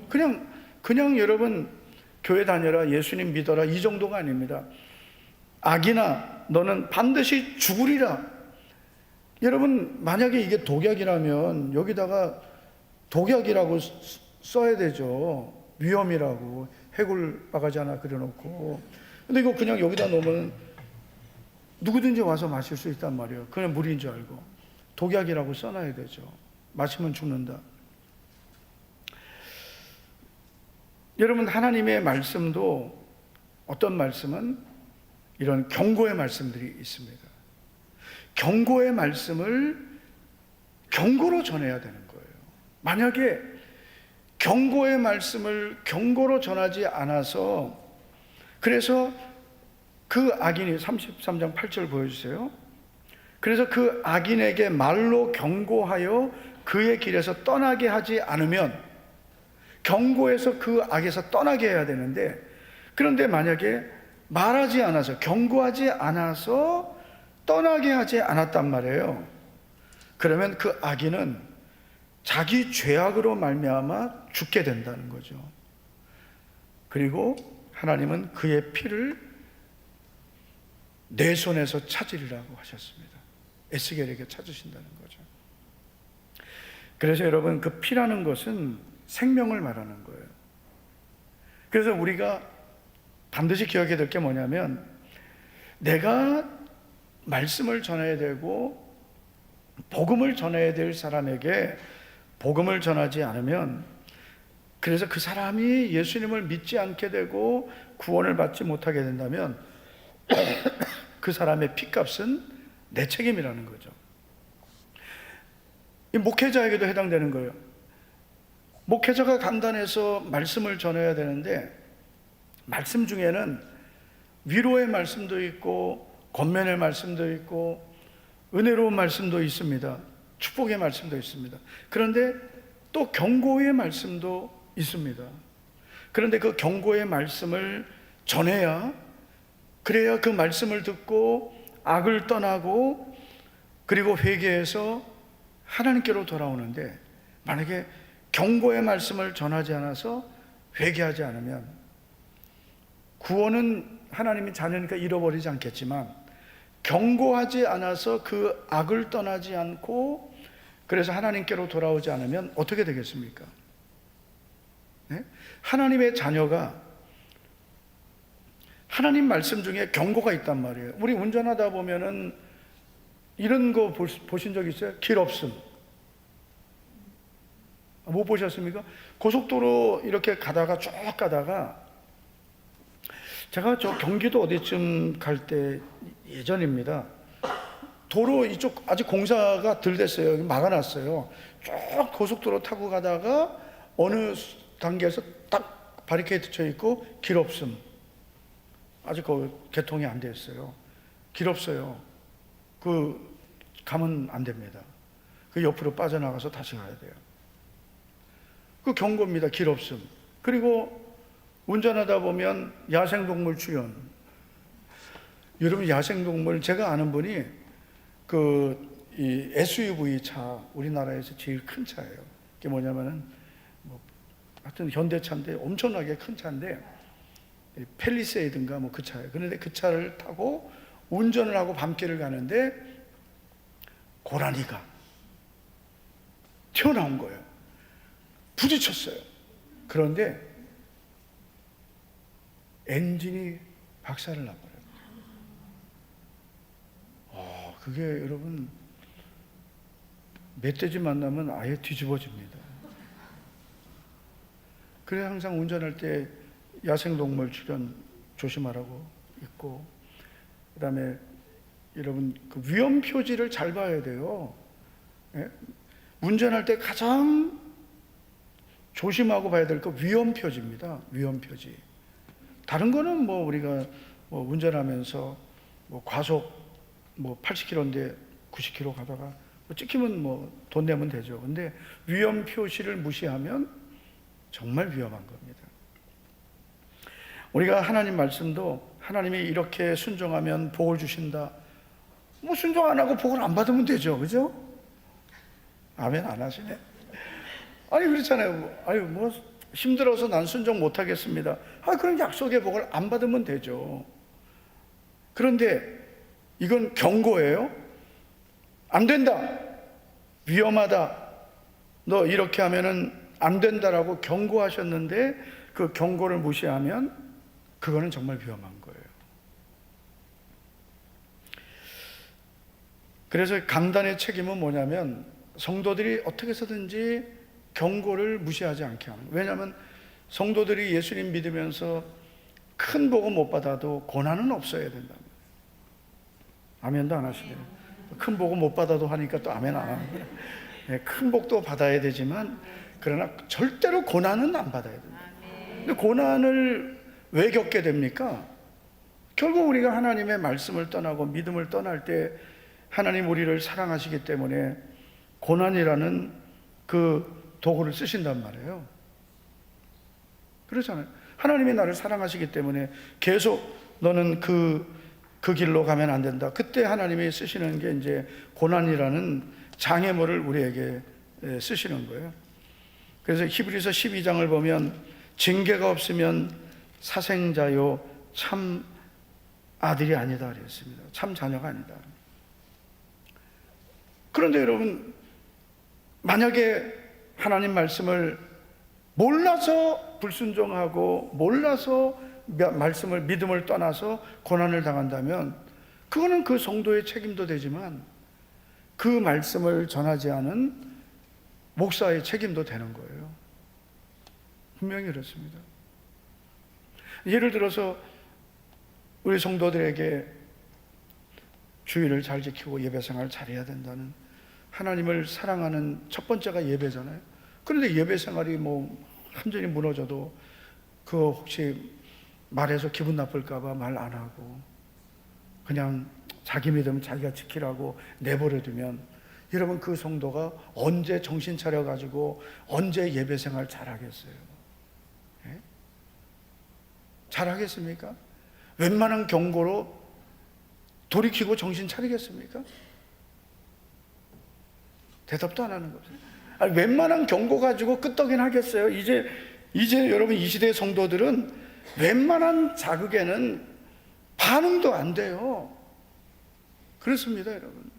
그냥 여러분 교회 다녀라, 예수님 믿어라, 이 정도가 아닙니다. 악인아 너는 반드시 죽으리라. 여러분, 만약에 이게 독약이라면 여기다가 독약이라고 써야 되죠. 위험이라고, 해골 바가지 하나 그려놓고. 근데 이거 그냥 여기다 놓으면 누구든지 와서 마실 수 있단 말이에요. 그냥 물인 줄 알고. 독약이라고 써놔야 되죠. 마시면 죽는다. 여러분, 하나님의 말씀도 어떤 말씀은 이런 경고의 말씀들이 있습니다. 경고의 말씀을 경고로 전해야 되는 거예요. 만약에 경고의 말씀을 경고로 전하지 않아서, 그래서 그 악인이 33장 8절 보여주세요. 그래서 그 악인에게 말로 경고하여 그의 길에서 떠나게 하지 않으면, 경고해서 그 악에서 떠나게 해야 되는데, 그런데 만약에 말하지 않아서, 경고하지 않아서 떠나게 하지 않았단 말이에요. 그러면 그 악인은 자기 죄악으로 말미암아 죽게 된다는 거죠. 그리고 하나님은 그의 피를 내 손에서 찾으리라고 하셨습니다. 에스겔에게 찾으신다는 거죠. 그래서 여러분, 그 피라는 것은 생명을 말하는 거예요. 그래서 우리가 반드시 기억해야 될 게 뭐냐면, 내가 말씀을 전해야 되고 복음을 전해야 될 사람에게 복음을 전하지 않으면, 그래서 그 사람이 예수님을 믿지 않게 되고 구원을 받지 못하게 된다면 그 사람의 피값은 내 책임이라는 거죠. 이 목회자에게도 해당되는 거예요. 목회자가 강단에서 말씀을 전해야 되는데, 말씀 중에는 위로의 말씀도 있고 권면의 말씀도 있고 은혜로운 말씀도 있습니다. 축복의 말씀도 있습니다. 그런데 또 경고의 말씀도 있습니다. 그런데 그 경고의 말씀을 전해야, 그래야 그 말씀을 듣고 악을 떠나고 그리고 회개해서 하나님께로 돌아오는데, 만약에 경고의 말씀을 전하지 않아서 회개하지 않으면, 구원은 하나님이 자녀니까 잃어버리지 않겠지만, 경고하지 않아서 그 악을 떠나지 않고 그래서 하나님께로 돌아오지 않으면 어떻게 되겠습니까? 네? 하나님의 자녀가 하나님 말씀 중에 경고가 있단 말이에요. 우리 운전하다 보면은 이런 거 보신 적 있어요? 길 없음. 못 보셨습니까? 고속도로 이렇게 가다가 쭉 가다가, 제가 저 경기도 어디쯤 갈 때 예전입니다. 도로 이쪽 아직 공사가 덜 됐어요. 막아놨어요. 쭉 고속도로 타고 가다가 어느 단계에서 딱 바리케이트 쳐 있고 길 없음. 아직 그 개통이 안 됐어요. 길 없어요. 그 가면 안 됩니다. 그 옆으로 빠져나가서 다시 가야 돼요. 그 경고입니다. 길 없음. 그리고 운전하다 보면 야생동물 출현. 여러분, 야생동물, 제가 아는 분이 이 SUV 차, 우리나라에서 제일 큰 차예요. 그게 뭐냐면은 하여튼 현대차인데 엄청나게 큰 차인데, 펠리세이드인가 그 차예요. 그런데 그 차를 타고 운전을 하고 밤길을 가는데 고라니가 튀어나온 거예요. 부딪혔어요. 그런데 엔진이 박살을 나버려요. 그게 여러분, 멧돼지 만나면 아예 뒤집어집니다. 그래 항상 운전할 때 야생동물 출현 조심하라고 있고, 그 다음에 여러분, 그 위험 표지를 잘 봐야 돼요. 예? 운전할 때 가장 조심하고 봐야 될 거 위험 표지입니다. 위험 표지. 다른 거는 우리가 운전하면서 과속 80km인데 90km 가다가 찍히면 돈 내면 되죠. 근데 위험 표시를 무시하면 정말 위험한 겁니다. 우리가 하나님 말씀도, 하나님이 이렇게 순종하면 복을 주신다. 순종 안 하고 복을 안 받으면 되죠. 그죠? 아멘 안 하시네. 아니 그렇잖아요. 힘들어서 난 순종 못 하겠습니다. 그럼 약속의 복을 안 받으면 되죠. 그런데 이건 경고예요. 안 된다. 위험하다. 너 이렇게 하면은 안 된다라고 경고하셨는데 그 경고를 무시하면 그거는 정말 위험한 거예요. 그래서 강단의 책임은 뭐냐면, 성도들이 어떻게 해서든지 경고를 무시하지 않게 하는 거예요. 왜냐하면 성도들이 예수님 믿으면서 큰 복은 못 받아도 고난은 없어야 된다. 아멘도 안 하시네요. 큰 복은 못 받아도 하니까 또 아멘 안 하는 거예요. 큰 복도 받아야 되지만 그러나 절대로 고난은 안 받아야 된다. 근데 고난을 왜 겪게 됩니까? 결국 우리가 하나님의 말씀을 떠나고 믿음을 떠날 때 하나님 우리를 사랑하시기 때문에 고난이라는 그 도구를 쓰신단 말이에요. 그렇잖아요. 하나님이 나를 사랑하시기 때문에 계속 너는 그 길로 가면 안 된다. 그때 하나님이 쓰시는 게 이제 고난이라는 장애물을 우리에게 쓰시는 거예요. 그래서 히브리서 12장을 보면 징계가 없으면 사생자요 참 아들이 아니다 그랬습니다. 참 자녀가 아니다. 그런데 여러분, 만약에 하나님 말씀을 몰라서 불순종하고 몰라서 말씀을 믿음을 떠나서 고난을 당한다면 그거는 그 성도의 책임도 되지만 그 말씀을 전하지 않은 목사의 책임도 되는 거예요. 분명히 그렇습니다. 예를 들어서 우리 성도들에게 주의를 잘 지키고 예배생활을 잘해야 된다는, 하나님을 사랑하는 첫 번째가 예배잖아요. 그런데 예배생활이 뭐 완전히 무너져도 그 혹시 말해서 기분 나쁠까 봐 말 안 하고 그냥 자기 믿음 자기가 지키라고 내버려 두면 여러분, 그 성도가 언제 정신 차려 가지고 언제 예배생활 잘하겠어요? 예? 잘하겠습니까? 웬만한 경고로 돌이키고 정신 차리겠습니까? 대답도 안 하는 거죠. 아니, 웬만한 경고 가지고 끄떡이나 하겠어요? 이제 여러분, 이 시대의 성도들은 웬만한 자극에는 반응도 안 돼요. 그렇습니다, 여러분.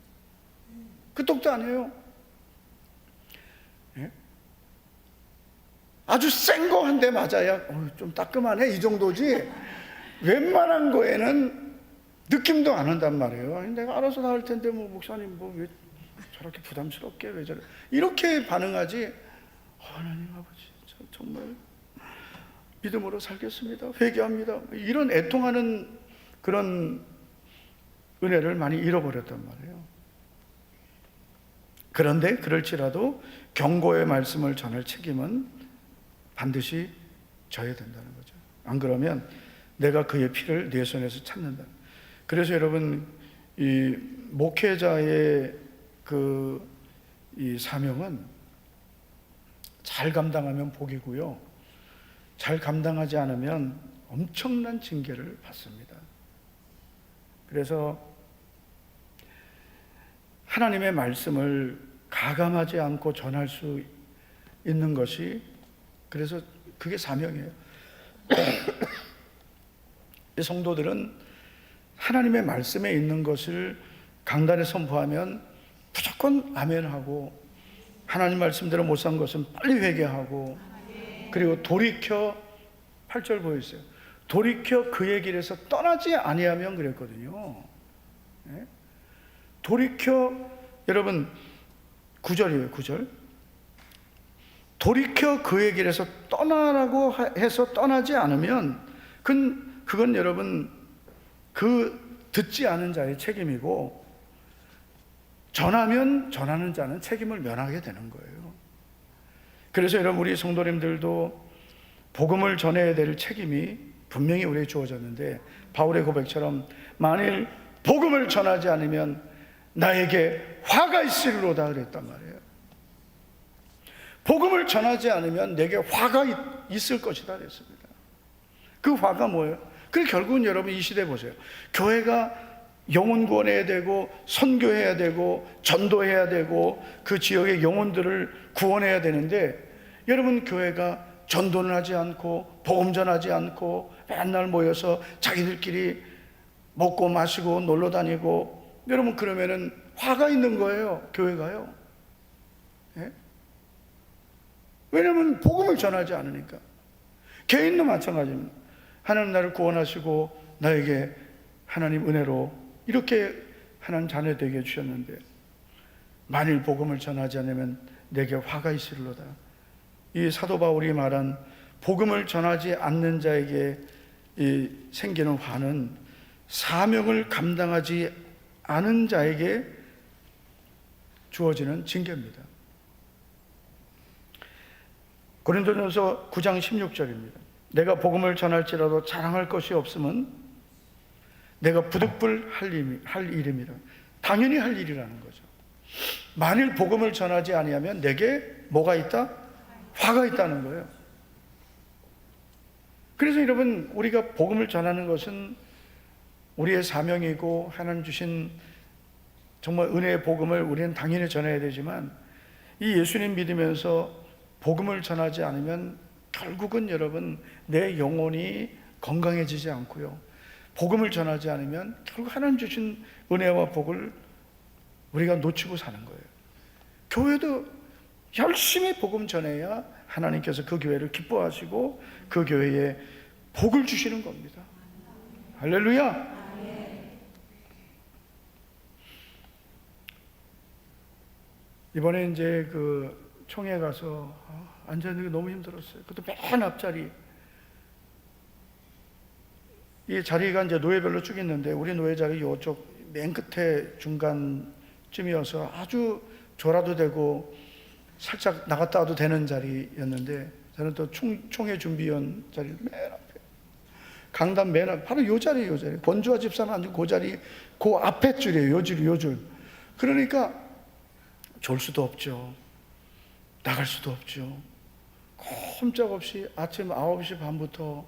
끄떡도 안 해요. 예? 아주 센 거 한 대 맞아야 좀 따끔하네 이 정도지, 웬만한 거에는 느낌도 안 한단 말이에요. 내가 알아서 다 할 텐데 뭐 목사님 뭐 왜 저렇게 부담스럽게 왜 저래, 이렇게 반응하지. 하나님 아버지 정말 믿음으로 살겠습니다, 회개합니다, 이런 애통하는 그런 은혜를 많이 잃어버렸단 말이에요. 그런데 그럴지라도 경고의 말씀을 전할 책임은 반드시 져야 된다는 거죠. 안 그러면 내가 그의 피를 내 손에서 찾는다. 그래서 여러분, 이 목회자의 이 사명은 잘 감당하면 복이고요, 잘 감당하지 않으면 엄청난 징계를 받습니다. 그래서 하나님의 말씀을 가감하지 않고 전할 수 있는 것이, 그래서 그게 사명이에요. 이 성도들은 하나님의 말씀에 있는 것을 강단에 선포하면 무조건 아멘하고, 하나님 말씀대로 못 산 것은 빨리 회개하고, 그리고 돌이켜, 8절 보였어요. 돌이켜 그의 길에서 떠나지 아니하면 그랬거든요. 네? 돌이켜, 여러분 9절이에요. 9절. 돌이켜 그의 길에서 떠나라고 해서 떠나지 않으면 그건 여러분, 그 듣지 않은 자의 책임이고, 전하면 전하는 자는 책임을 면하게 되는 거예요. 그래서 여러분, 우리 성도님들도 복음을 전해야 될 책임이 분명히 우리에게 주어졌는데, 바울의 고백처럼 만일 복음을 전하지 않으면 나에게 화가 있으리로다 그랬단 말이에요. 복음을 전하지 않으면 내게 화가 있을 것이다 그랬습니다. 그 화가 뭐예요? 그 결국은 여러분, 이 시대 보세요. 교회가 영혼 구원해야 되고 선교해야 되고 전도해야 되고 그 지역의 영혼들을 구원해야 되는데, 여러분, 교회가 전도는 하지 않고 복음 전하지 않고 맨날 모여서 자기들끼리 먹고 마시고 놀러 다니고, 여러분, 그러면은 화가 있는 거예요, 교회가요. 예? 왜냐하면 복음을 전하지 않으니까. 개인도 마찬가지입니다. 하나님 나를 구원하시고 나에게 하나님 은혜로 이렇게 하나님 자녀 되게 해주셨는데, 만일 복음을 전하지 않으면 내게 화가 있으리로다. 이 사도 바울이 말한 복음을 전하지 않는 자에게 생기는 화는 사명을 감당하지 않은 자에게 주어지는 징계입니다. 고린도전서 9장 16절입니다. 내가 복음을 전할지라도 자랑할 것이 없으면 내가 부득불 할 일임이라. 당연히 할 일이라는 거죠. 만일 복음을 전하지 아니하면 내게 뭐가 있다? 화가 있다는 거예요. 그래서 여러분, 우리가 복음을 전하는 것은 우리의 사명이고 하나님 주신 정말 은혜의 복음을 우리는 당연히 전해야 되지만, 이 예수님 믿으면서 복음을 전하지 않으면 결국은 여러분, 내 영혼이 건강해지지 않고요, 복음을 전하지 않으면 결국 하나님 주신 은혜와 복을 우리가 놓치고 사는 거예요. 교회도 열심히 복음 전해야 하나님께서 그 교회를 기뻐하시고 그 교회에 복을 주시는 겁니다. 할렐루야. 이번에 이제 그 총회 가서 앉아있는 게 너무 힘들었어요. 그것도 맨 앞자리. 이 자리가 이제 노예별로 쭉 있는데 우리 노예 자리 이쪽 맨 끝에 중간쯤이어서 아주 졸아도 되고 살짝 나갔다 와도 되는 자리였는데, 저는 또 총회 준비위원 자리 맨 앞에, 강단 맨 앞, 바로 요 자리, 요 자리. 권주아 집사는 앉은 그 자리, 그 앞에 줄이에요. 요 줄, 요 줄. 그러니까 졸 수도 없죠. 나갈 수도 없죠. 꼼짝없이 아침 9시 반부터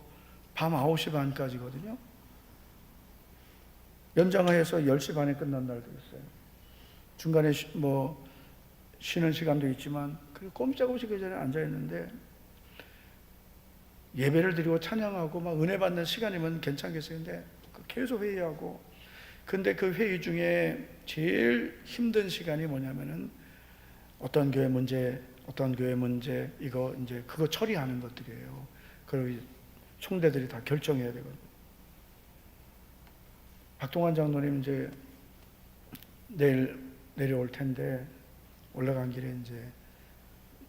밤 9시 반까지거든요. 연장해서 10시 반에 끝난 날도 있어요. 중간에 뭐 쉬는 시간도 있지만 꼼짝없이 그 자리에 앉아있는데, 예배를 드리고 찬양하고 막 은혜 받는 시간이면 괜찮겠어요. 근데 계속 회의하고, 근데 그 회의 중에 제일 힘든 시간이 뭐냐면은 어떤 교회 문제, 이거 이제 그거 처리하는 것들이에요. 그리고 총대들이 다 결정해야 되거든요. 박동환 장로님 이제 내일 내려올 텐데, 올라간 길에 이제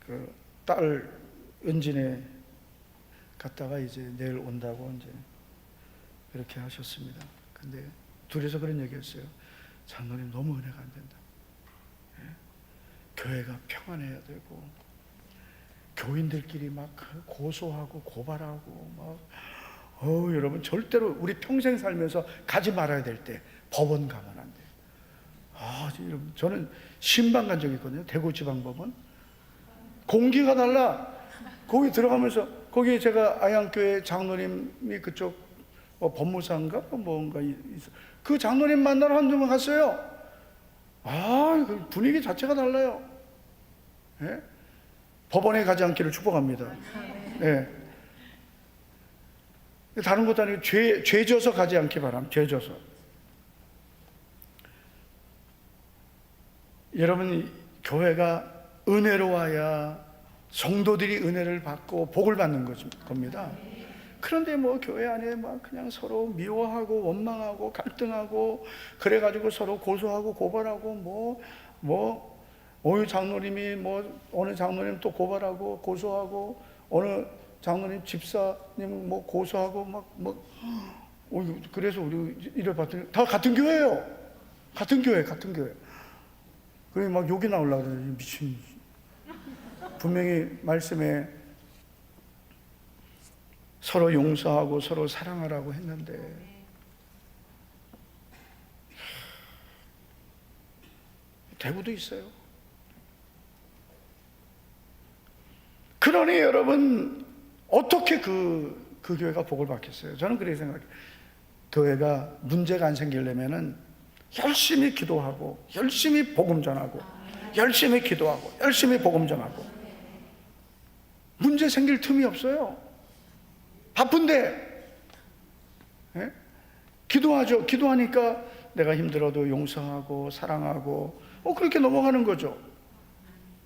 그 딸 은진에 갔다가 이제 내일 온다고 이제 이렇게 하셨습니다. 근데 둘이서 그런 얘기했어요. 장로님 너무 은혜가 안 된다. 교회가 평안해야 되고, 교인들끼리 막 고소하고 고발하고 막, 여러분 절대로 우리 평생 살면서 가지 말아야 될 때 법원 가면 안 돼요. 여러분, 저는 신방 간 적이 있거든요. 대구지방법원. 공기가 달라. 거기 들어가면서, 거기 제가 아양교회 장로님이 그쪽 법무사인가 뭔가 그 장로님 만나러 한두 번 갔어요. 그 분위기 자체가 달라요. 예? 법원에 가지 않기를 축복합니다. 예. 다른 것도 아니고 죄 져서 가지 않기 바람. 죄 져서. 여러분, 교회가 은혜로워야 성도들이 은혜를 받고 복을 받는 겁니다. 그런데 뭐 교회 안에 막 그냥 서로 미워하고 원망하고 갈등하고 그래가지고 서로 고소하고 고발하고 어느 장로님이 어느 장로님 또 고발하고 고소하고, 어느 장로님 집사님 고소하고 그래서 우리 이래 봤더니 다 같은 교회예요. 같은 교회. 그래 막 욕이 나오려고 그러더니 미친. 분명히 말씀에 서로 용서하고 서로 사랑하라고 했는데, 대구도 있어요. 그러니 여러분, 어떻게 그 교회가 복을 받겠어요? 저는 그렇게 생각해요. 교회가 문제가 안 생기려면은 열심히 기도하고 열심히 복음 전하고 열심히 기도하고 열심히 복음 전하고, 문제 생길 틈이 없어요. 바쁜데. 예? 기도하죠. 기도하니까 내가 힘들어도 용서하고 사랑하고 그렇게 넘어가는 거죠.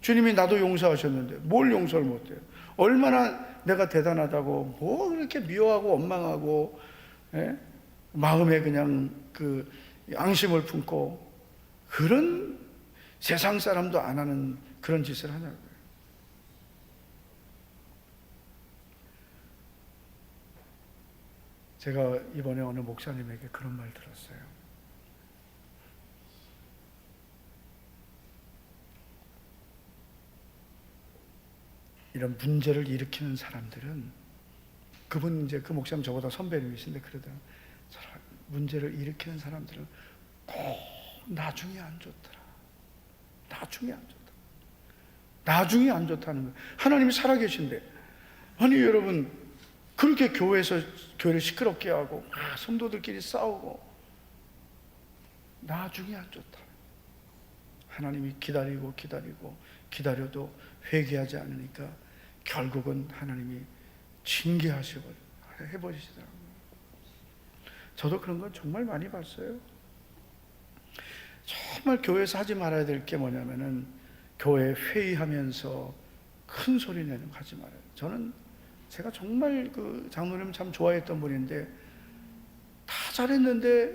주님이 나도 용서하셨는데 뭘 용서를 못해요? 얼마나 내가 대단하다고 그렇게 미워하고 원망하고, 예? 마음에 그냥 그 앙심을 품고 그런 세상 사람도 안 하는 그런 짓을 하냐고요. 제가 이번에 어느 목사님에게 그런 말 들었어요. 이런 문제를 일으키는 사람들은, 그분 이제 그 목사님 저보다 선배님이신데 그러더라고요. 문제를 일으키는 사람들은 꼭 나중에 안 좋더라. 나중에 안 좋다. 나중에 안 좋다는 거예요. 하나님이 살아계신데, 아니 여러분, 그렇게 교회에서 교회를 시끄럽게 하고 성도들끼리 싸우고 나중에 안 좋다. 하나님이 기다리고 기다려도 회개하지 않으니까 결국은 하나님이 징계하시고 해버리시더라고요. 저도 그런 건 정말 많이 봤어요. 정말 교회에서 하지 말아야 될 게 뭐냐면은, 교회 회의하면서 큰 소리 내는 거 하지 말아요. 저는 제가 정말 그 장로님 참 좋아했던 분인데, 다 잘했는데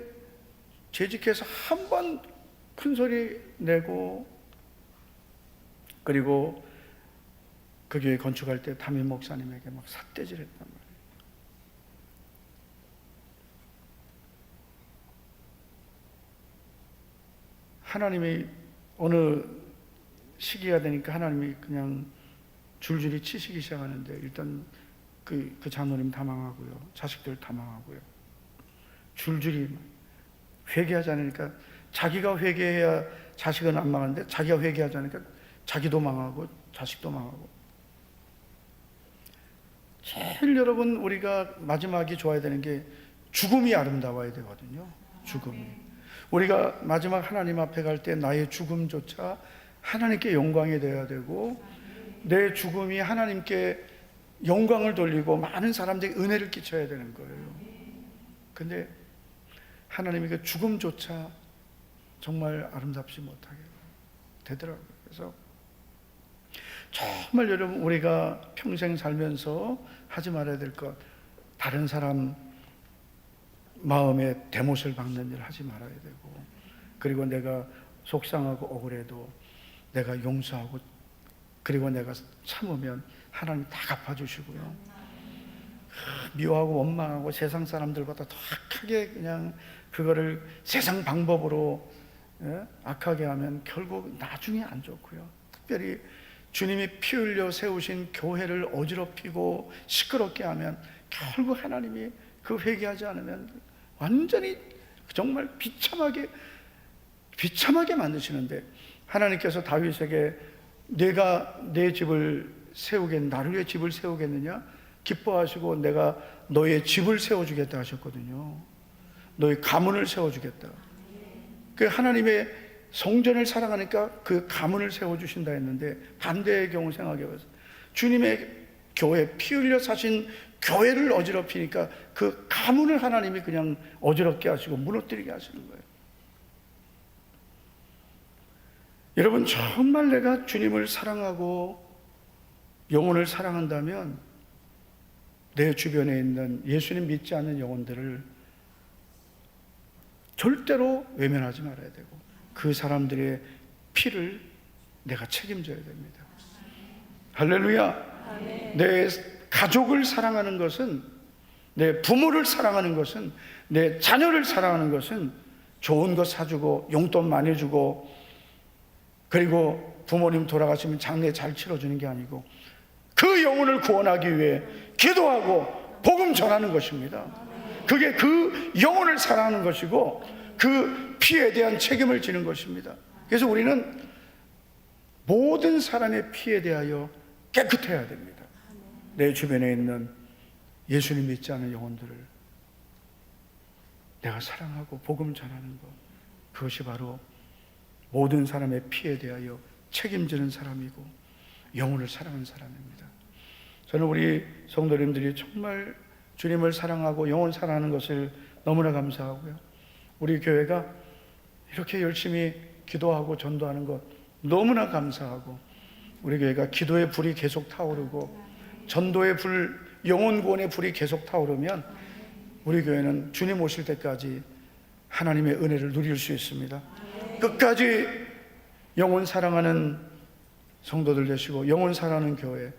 재직해서 한 번 큰 소리 내고, 그리고 그 교회 건축할 때 담임 목사님에게 막 삿대질했단 말이에요. 하나님이 어느 시기가 되니까 하나님이 그냥 줄줄이 치시기 시작하는데, 일단 그 장로님 다 망하고요, 자식들 다 망하고요, 줄줄이 회개하지 않으니까, 자기가 회개해야 자식은 안 망하는데 자기가 회개하지 않으니까 자기도 망하고 자식도 망하고. 제일 여러분, 우리가 마지막이 좋아야 되는 게 죽음이 아름다워야 되거든요. 죽음이. 우리가 마지막 하나님 앞에 갈 때 나의 죽음조차 하나님께 영광이 되어야 되고, 내 죽음이 하나님께 영광을 돌리고 많은 사람들에게 은혜를 끼쳐야 되는 거예요. 근데 하나님이 그 죽음조차 정말 아름답지 못하게 되더라고요. 그래서 정말 여러분, 우리가 평생 살면서 하지 말아야 될 것, 다른 사람 마음에 대못을 박는 일 하지 말아야 되고, 그리고 내가 속상하고 억울해도 내가 용서하고, 그리고 내가 참으면 하나님 다 갚아주시고요. 미워하고 원망하고 세상 사람들보다 더 악하게 그냥 그거를 세상 방법으로 악하게 하면 결국 나중에 안 좋고요. 특별히 주님이 피 흘려 세우신 교회를 어지럽히고 시끄럽게 하면 결국 하나님이 그 회개하지 않으면 완전히 정말 비참하게 만드시는데, 하나님께서 다윗에게 내가 내 집을 나를 위해 집을 세우겠느냐? 기뻐하시고 내가 너의 집을 세워주겠다 하셨거든요. 너의 가문을 세워주겠다. 그 하나님의 성전을 사랑하니까 그 가문을 세워주신다 했는데, 반대의 경우 생각해보세요. 주님의 교회, 피 흘려 사신 교회를 어지럽히니까 그 가문을 하나님이 그냥 어지럽게 하시고 무너뜨리게 하시는 거예요. 여러분, 정말 내가 주님을 사랑하고 영혼을 사랑한다면 내 주변에 있는 예수님 믿지 않는 영혼들을 절대로 외면하지 말아야 되고, 그 사람들의 피를 내가 책임져야 됩니다. 할렐루야. 내 가족을 사랑하는 것은, 내 부모를 사랑하는 것은, 내 자녀를 사랑하는 것은 좋은 거 사주고 용돈 많이 주고, 그리고 부모님 돌아가시면 장례 잘 치러주는 게 아니고, 그 영혼을 구원하기 위해 기도하고 복음 전하는 것입니다. 그게 그 영혼을 사랑하는 것이고, 그 피에 대한 책임을 지는 것입니다. 그래서 우리는 모든 사람의 피에 대하여 깨끗해야 됩니다. 내 주변에 있는 예수님 믿지 않는 영혼들을 내가 사랑하고 복음 전하는 것, 그것이 바로 모든 사람의 피에 대하여 책임지는 사람이고 영혼을 사랑하는 사람입니다. 저는 우리 성도님들이 정말 주님을 사랑하고 영혼 사랑하는 것을 너무나 감사하고요, 우리 교회가 이렇게 열심히 기도하고 전도하는 것 너무나 감사하고, 우리 교회가 기도의 불이 계속 타오르고 전도의 불, 영혼 구원의 불이 계속 타오르면 우리 교회는 주님 오실 때까지 하나님의 은혜를 누릴 수 있습니다. 끝까지 영혼 사랑하는 성도들 되시고 영혼 사랑하는 교회,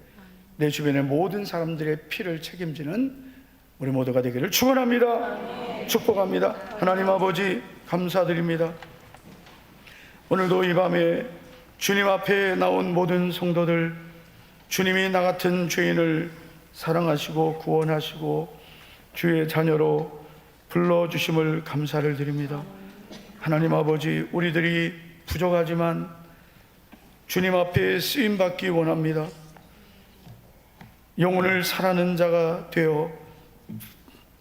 내 주변의 모든 사람들의 피를 책임지는 우리 모두가 되기를 축원합니다. 축복합니다. 하나님 아버지, 감사드립니다. 오늘도 이 밤에 주님 앞에 나온 모든 성도들, 주님이 나 같은 죄인을 사랑하시고 구원하시고 주의 자녀로 불러주심을 감사를 드립니다. 하나님 아버지, 우리들이 부족하지만 주님 앞에 쓰임받기 원합니다. 영혼을 사랑하는 자가 되어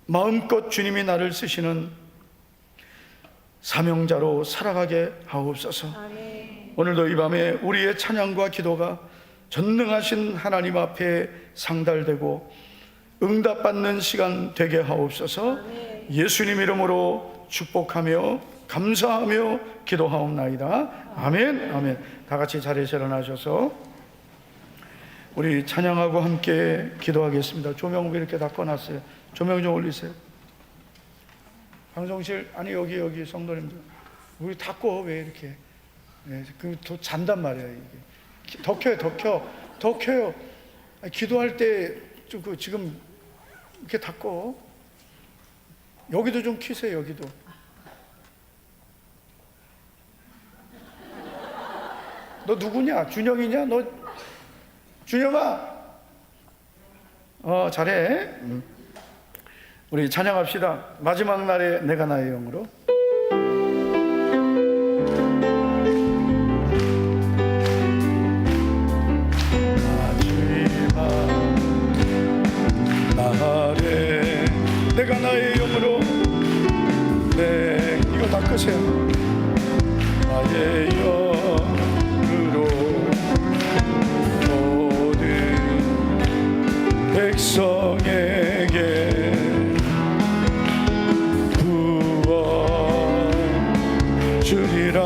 마음껏 주님이 나를 쓰시는 사명자로 살아가게 하옵소서. 오늘도 이 밤에 우리의 찬양과 기도가 전능하신 하나님 앞에 상달되고 응답받는 시간 되게 하옵소서. 예수님 이름으로 축복하며 감사하며 기도하옵나이다. 아멘. 아멘. 다 같이 자리에서 일어나셔서 우리 찬양하고 함께 기도하겠습니다. 조명 왜 이렇게 다 꺼놨어요? 조명 좀 올리세요. 방송실 아니 여기 성도님들 우리 다 꺼. 왜 이렇게? 네, 더 잔단 말이야 이게. 더 켜요. 아니, 기도할 때 지금 이렇게 다 꺼. 여기도 좀 켜세요. 여기도. 너 누구냐? 준영이냐? 너 준영아. 잘해. 우리 찬양합시다. 마지막 날에 내가 나의 영으로. 내가 나의 영으로 이거 다 끄세요. 나의 영으로 모든 백성에게 구원 주리라.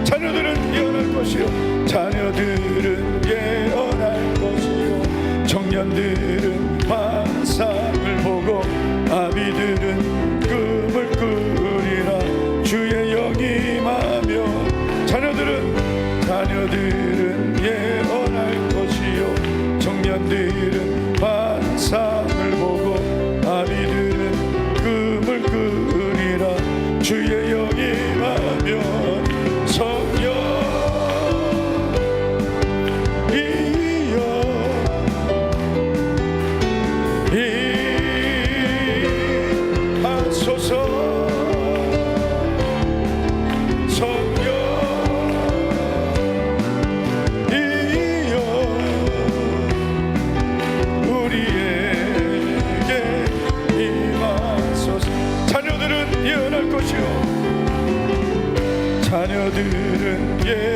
자녀들은 예언할 것이요 자녀들은 예언할 것이요 청년들은 환상을 보고 아비들은 꿈을 꾸리라. 주의 영이 임하며 자녀들은 예언할 것이요 청년들은 환상을 보고 아비들은 꿈을 꾸리라. 주의 영이 임하며 성령 자녀들은 예언할